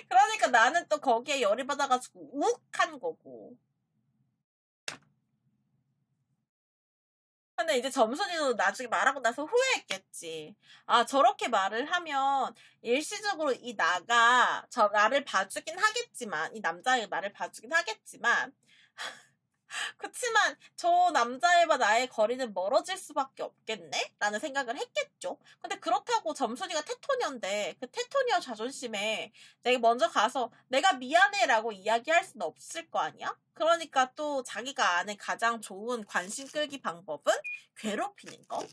그러니까 나는 또 거기에 열이 받아가지고 욱한 거고. 근데 이제 점순이도 나중에 말하고 나서 후회했겠지. 아, 저렇게 말을 하면 일시적으로 나를 봐주긴 하겠지만, 이 남자의 나를 봐주긴 하겠지만, 그치만 저 남자애와 나의 거리는 멀어질 수밖에 없겠네? 라는 생각을 했겠죠. 근데 그렇다고 점순이가 테토니어인데 그 테토니어 자존심에 내가 먼저 가서 내가 미안해 라고 이야기할 수는 없을 거 아니야? 그러니까 또 자기가 아는 가장 좋은 관심 끌기 방법은 괴롭히는 거.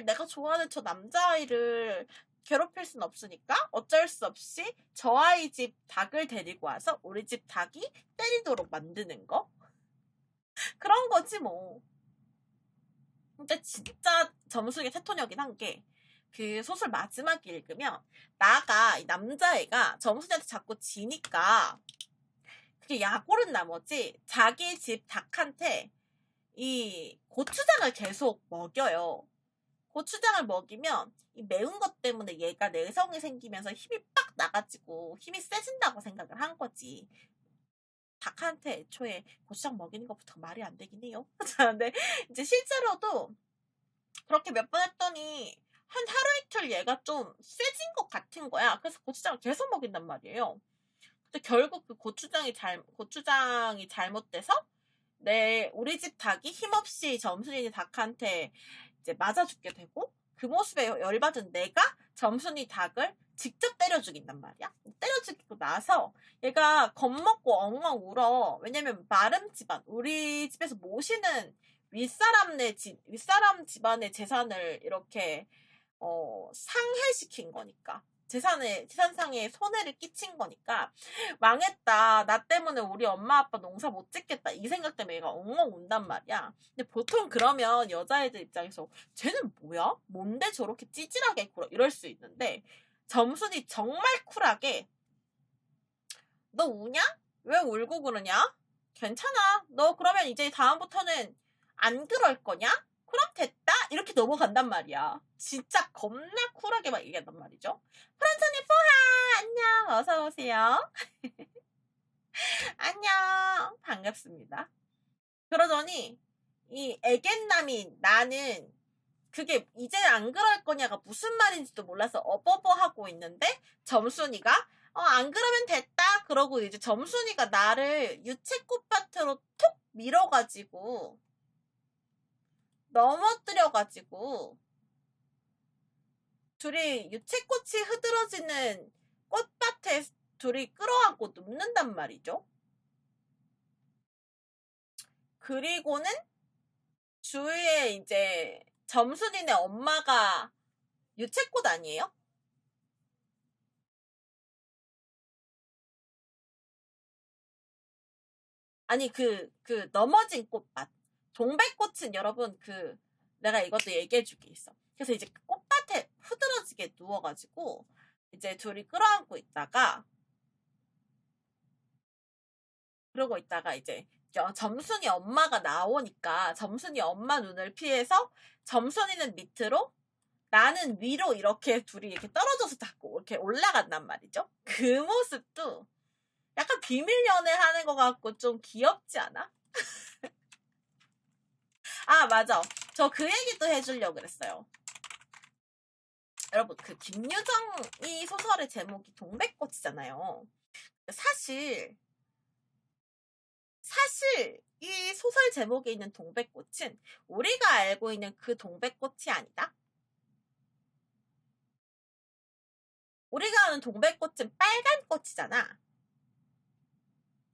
내가 좋아하는 저 남자아이를 괴롭힐 순 없으니까 어쩔 수 없이 저 아이 집 닭을 데리고 와서 우리 집 닭이 때리도록 만드는 거. 그런 거지 뭐. 근데 진짜 점수가 테토니어긴 한 게, 그 소설 마지막에 읽으면 이 남자애가 점순이한테 자꾸 지니까 그게 약오른 나머지 자기 집 닭한테 이 고추장을 계속 먹여요. 고추장을 먹이면 이 매운 것 때문에 얘가 내성이 생기면서 힘이 빡 나가지고 힘이 세진다고 생각을 한 거지. 닭한테 애초에 고추장 먹이는 것부터 말이 안 되긴 해요. 근데 이제 실제로도 그렇게 몇 번 했더니 한 하루 이틀 얘가 좀 세진 것 같은 거야. 그래서 고추장을 계속 먹인단 말이에요. 근데 결국 그 고추장이 잘못돼서 우리 집 닭이 힘없이 점순이 닭한테 이제 맞아 죽게 되고, 그 모습에 열받은 내가 점순이 닭을 직접 때려 죽인단 말이야. 때려 죽이고 나서 얘가 겁먹고 엉엉 울어. 왜냐면 마름 집안, 우리 집에서 모시는 윗사람 집안의 재산을 이렇게 상해시킨 거니까. 재산상에 손해를 끼친 거니까, 망했다. 나 때문에 우리 엄마 아빠 농사 못 짓겠다. 이 생각 때문에 얘가 엉엉 운단 말이야. 근데 보통 그러면 여자애들 입장에서 쟤는 뭐야? 뭔데 저렇게 찌질하게 굴어? 이럴 수 있는데, 점순이 정말 쿨하게, 너 우냐? 왜 울고 그러냐? 괜찮아. 너 그러면 이제 다음부터는 안 그럴 거냐? 그럼 됐다? 이렇게 넘어간단 말이야. 진짜 겁나 쿨하게 막 얘기한단 말이죠. 프란스님 포하! 안녕! 어서오세요. 안녕! 반갑습니다. 그러더니, 이 애견남인 나는 그게 이제 안 그럴 거냐가 무슨 말인지도 몰라서 어버버 하고 있는데, 점순이가 안 그러면 됐다. 그러고 이제 점순이가 나를 유채꽃밭으로 톡 밀어가지고 넘어뜨려가지고 둘이 유채꽃이 흐드러지는 꽃밭에 둘이 끌어안고 눕는단 말이죠. 그리고는 주위에 이제 점순이네 엄마가 유채꽃 아니에요? 아니 그 넘어진 꽃밭. 동백꽃은 여러분 내가 이것도 얘기해줄 게 있어. 그래서 이제 그 꽃밭에 흐드러지게 누워가지고 이제 둘이 끌어안고 있다가, 그러고 있다가 이제 점순이 엄마가 나오니까 점순이 엄마 눈을 피해서 점순이는 밑으로, 나는 위로 이렇게 둘이 이렇게 떨어져서 자꾸 이렇게 올라간단 말이죠. 그 모습도 약간 비밀 연애 하는 것 같고 좀 귀엽지 않아? 아, 맞아. 저 그 얘기도 해주려고 그랬어요. 여러분, 그 김유정이 소설의 제목이 동백꽃이잖아요. 사실 이 소설 제목에 있는 동백꽃은 우리가 알고 있는 그 동백꽃이 아니다. 우리가 아는 동백꽃은 빨간 꽃이잖아.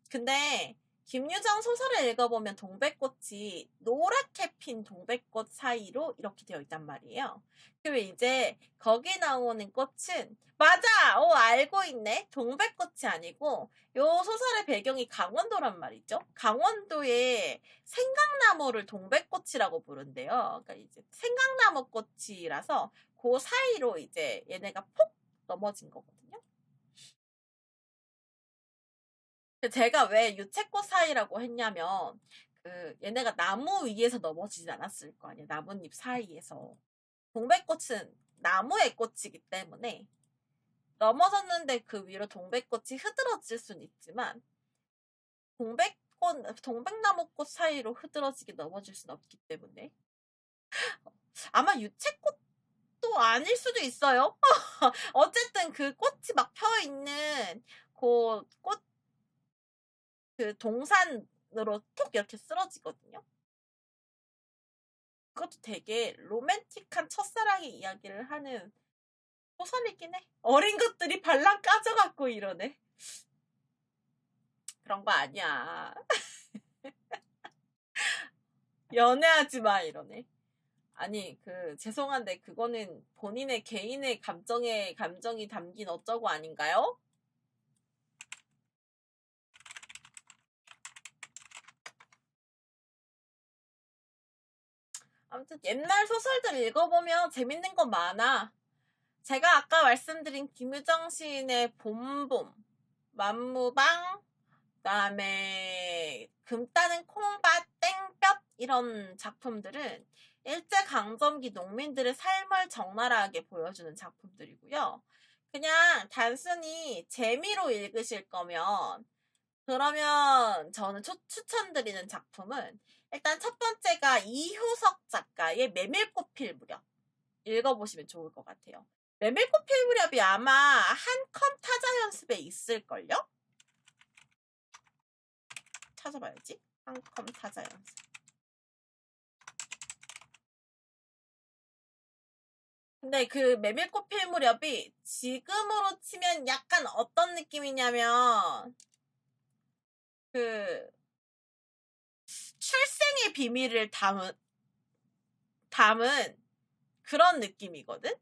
근데 김유정 소설을 읽어보면 동백꽃이 노랗게 핀 동백꽃 사이로 이렇게 되어 있단 말이에요. 그리고 이제 거기 나오는 꽃은 맞아! 알고 있네. 동백꽃이 아니고 요 소설의 배경이 강원도란 말이죠. 강원도의 생강나무를 동백꽃이라고 부른대요. 그러니까 이제 생강나무 꽃이라서 그 사이로 이제 얘네가 폭 넘어진 거거든요. 제가 왜 유채꽃 사이라고 했냐면 얘네가 나무 위에서 넘어지진 않았을 거 아니에요. 나뭇잎 사이에서. 동백꽃은 나무의 꽃이기 때문에 넘어졌는데 그 위로 동백꽃이 흐드러질 수는 있지만 동백나무꽃 사이로 흐드러지게 넘어질 수는 없기 때문에 아마 유채꽃도 아닐 수도 있어요. 어쨌든 그 꽃이 막 펴있는 그 동산으로 톡 이렇게 쓰러지거든요. 그것도 되게 로맨틱한 첫사랑의 이야기를 하는 소설이긴 해. 어린 것들이 발랑 까져갖고 이러네. 그런 거 아니야. 연애하지 마 이러네. 아니 죄송한데 그거는 본인의 개인의 감정이 담긴 어쩌고 아닌가요? 아무튼 옛날 소설들 읽어보면 재밌는 거 많아. 제가 아까 말씀드린 김유정 시인의 봄봄, 만무방, 그다음에 금 따는 콩밭, 땡볕 이런 작품들은 일제강점기 농민들의 삶을 적나라하게 보여주는 작품들이고요. 그냥 단순히 재미로 읽으실 거면 그러면 저는 추천드리는 작품은 일단 첫 번째가 이효석 작가의 메밀꽃 필 무렵 읽어보시면 좋을 것 같아요. 메밀꽃 필 무렵이 아마 한컴 타자 연습에 있을걸요? 찾아봐야지. 한컴 타자 연습. 근데 그 메밀꽃 필 무렵이 지금으로 치면 약간 어떤 느낌이냐면 출생의 비밀을 담은 그런 느낌이거든?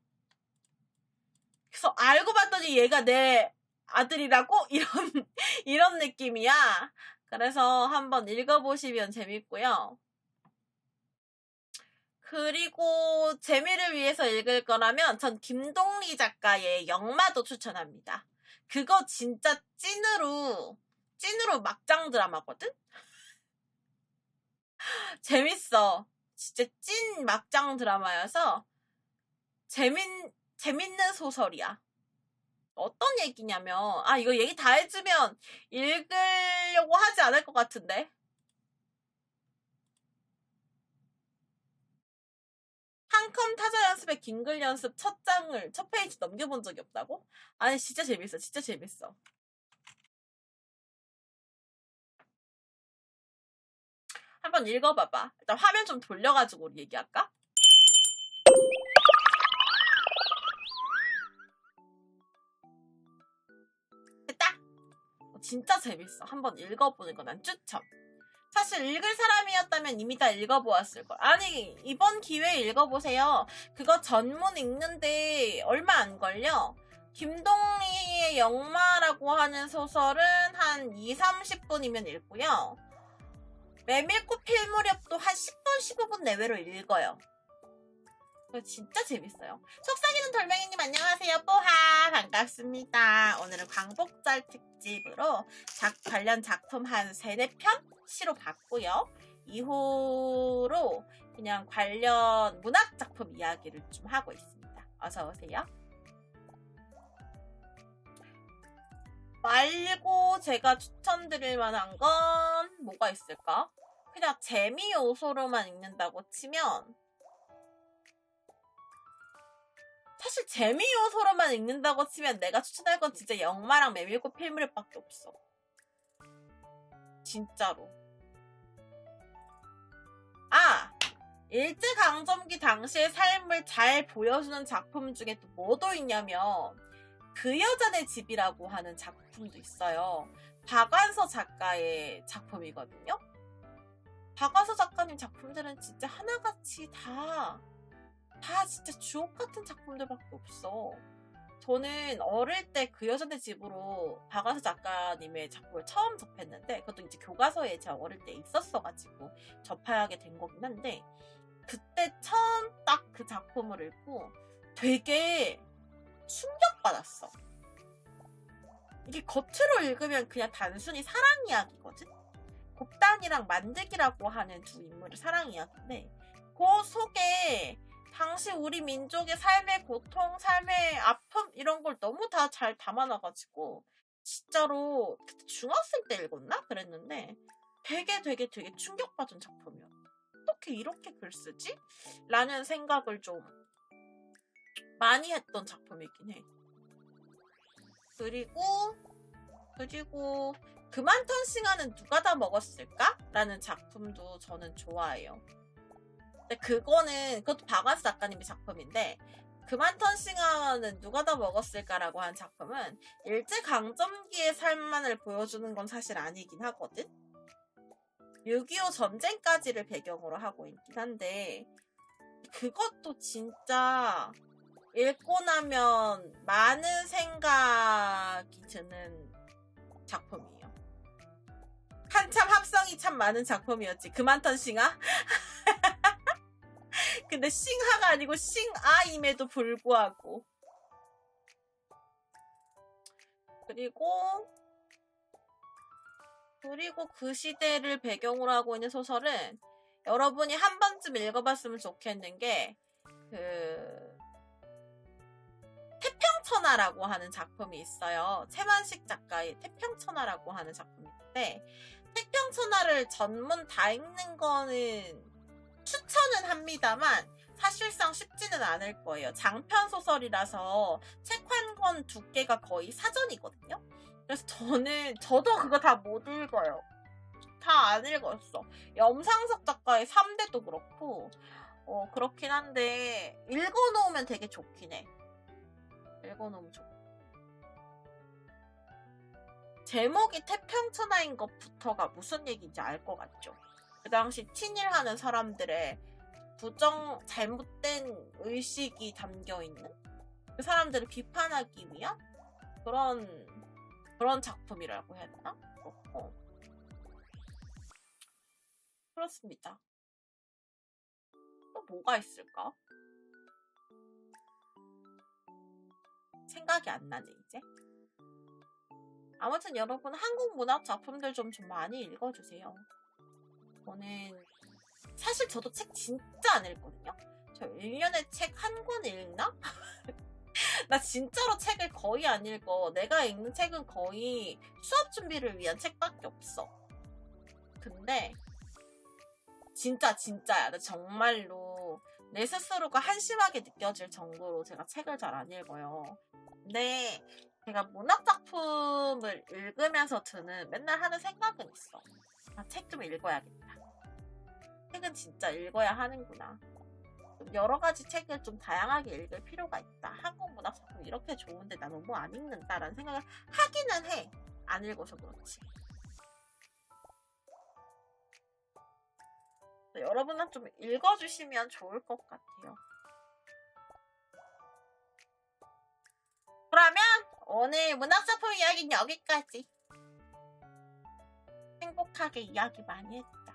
그래서 알고 봤더니 얘가 내 아들이라고? 이런 느낌이야. 그래서 한번 읽어보시면 재밌고요. 그리고 재미를 위해서 읽을 거라면 전 김동리 작가의 영마도 추천합니다. 그거 진짜 찐으로 막장 드라마거든? 재밌어. 진짜 찐 막장 드라마여서 재밌는 소설이야. 어떤 얘기냐면 이거 얘기 다 해주면 읽으려고 하지 않을 것 같은데. 한컴 타자 연습의 긴글 연습 첫 페이지 넘겨본 적이 없다고? 아니 진짜 재밌어. 진짜 재밌어. 한번 읽어봐봐. 일단 화면 좀 돌려가지고 우리 얘기할까? 됐다? 진짜 재밌어. 한번 읽어보는 거 난 추천. 사실 읽을 사람이었다면 이미 다 읽어보았을걸. 아니 이번 기회에 읽어보세요. 그거 전문 읽는데 얼마 안 걸려. 김동리의 영마라고 하는 소설은 한 2-30분이면 읽고요. 메밀꽃 필 무렵도 한 10분, 15분 내외로 읽어요. 진짜 재밌어요. 속삭이는 돌멩이님 안녕하세요. 뽀하 반갑습니다. 오늘은 광복절 특집으로 관련 작품 한 3-4편 시로 봤고요. 이후로 그냥 관련 문학 작품 이야기를 좀 하고 있습니다. 어서오세요. 말고 제가 추천드릴 만한 건 뭐가 있을까? 그냥 재미 요소로만 읽는다고 치면 사실 재미 요소로만 읽는다고 치면 내가 추천할 건 진짜 영마랑 메밀꽃 필 무렵밖에 없어. 진짜로. 일제강점기 당시의 삶을 잘 보여주는 작품 중에 또 뭐도 있냐면 그 여자네 집이라고 하는 작품도 있어요. 박완서 작가의 작품이거든요. 박완서 작가님 작품들은 진짜 하나같이 다 진짜 주옥 같은 작품들밖에 없어. 저는 어릴 때 그 여자네 집으로 박완서 작가님의 작품을 처음 접했는데, 그것도 이제 교과서에 제가 어릴 때 있었어가지고 접하게 된 거긴 한데, 그때 처음 딱 그 작품을 읽고 되게 충격받았어. 이게 겉으로 읽으면 그냥 단순히 사랑 이야기거든? 곱단이랑 만득이라고 하는 두 인물의 사랑 이야기인데, 그 속에 당시 우리 민족의 삶의 고통, 삶의 아픔 이런 걸 너무 다 잘 담아놔가지고 진짜로 그때 중학생 때 읽었나? 그랬는데 되게 충격받은 작품이야. 어떻게 이렇게 글 쓰지? 라는 생각을 좀 많이 했던 작품이긴 해. 그리고 그만턴 싱아는 누가 다 먹었을까? 라는 작품도 저는 좋아해요. 근데 그것도 박완서 작가님의 작품인데, 그만턴 싱아는 누가 다 먹었을까라고 한 작품은 일제강점기의 삶만을 보여주는 건 사실 아니긴 하거든? 6.25 전쟁까지를 배경으로 하고 있긴 한데, 그것도 진짜 읽고 나면 많은 생각이 드는 작품이에요. 한참 합성이 참 많은 작품이었지. 그만턴 싱아? 근데 싱하가 아니고 싱아임에도 불구하고. 그리고 그 시대를 배경으로 하고 있는 소설은 여러분이 한 번쯤 읽어봤으면 좋겠는 게 태평천하라고 하는 작품이 있어요. 최만식 작가의 태평천하라고 하는 작품인데, 태평천하를 전문 다 읽는 거는 추천은 합니다만 사실상 쉽지는 않을 거예요. 장편 소설이라서 책 한 권 두께가 거의 사전이거든요. 그래서 저도 그거 다 못 읽어요. 다 안 읽었어. 염상석 작가의 3대도 그렇고 그렇긴 한데 읽어놓으면 되게 좋긴 해. 읽어놓으면 좋고. 제목이 태평천하인 것부터가 무슨 얘기인지 알 것 같죠? 그 당시 친일하는 사람들의 잘못된 의식이 담겨있는, 그 사람들을 비판하기 위한 그런 작품이라고 해야 되나? 그렇고. 그렇습니다. 또 뭐가 있을까? 생각이 안 나네, 이제. 아무튼 여러분, 한국 문학 작품들 좀 많이 읽어주세요. 사실 저도 책 진짜 안 읽거든요. 저 1년에 책 한 권 읽나? 나 진짜로 책을 거의 안 읽어. 내가 읽는 책은 거의 수업 준비를 위한 책밖에 없어. 근데 진짜야. 나 정말로 내 스스로가 한심하게 느껴질 정도로 제가 책을 잘 안 읽어요. 근데 제가 문학 작품을 읽으면서 맨날 하는 생각은 있어. 책 좀 읽어야겠다. 책은 진짜 읽어야 하는구나. 여러 가지 책을 좀 다양하게 읽을 필요가 있다. 한국 문학 작품 이렇게 좋은데 나 너무 안 읽는다라는 생각을 하기는 해. 안 읽어서 그렇지. 여러분은 좀 읽어주시면 좋을 것 같아요. 그러면 오늘 문학작품 이야기는 여기까지. 행복하게 이야기 많이 했다.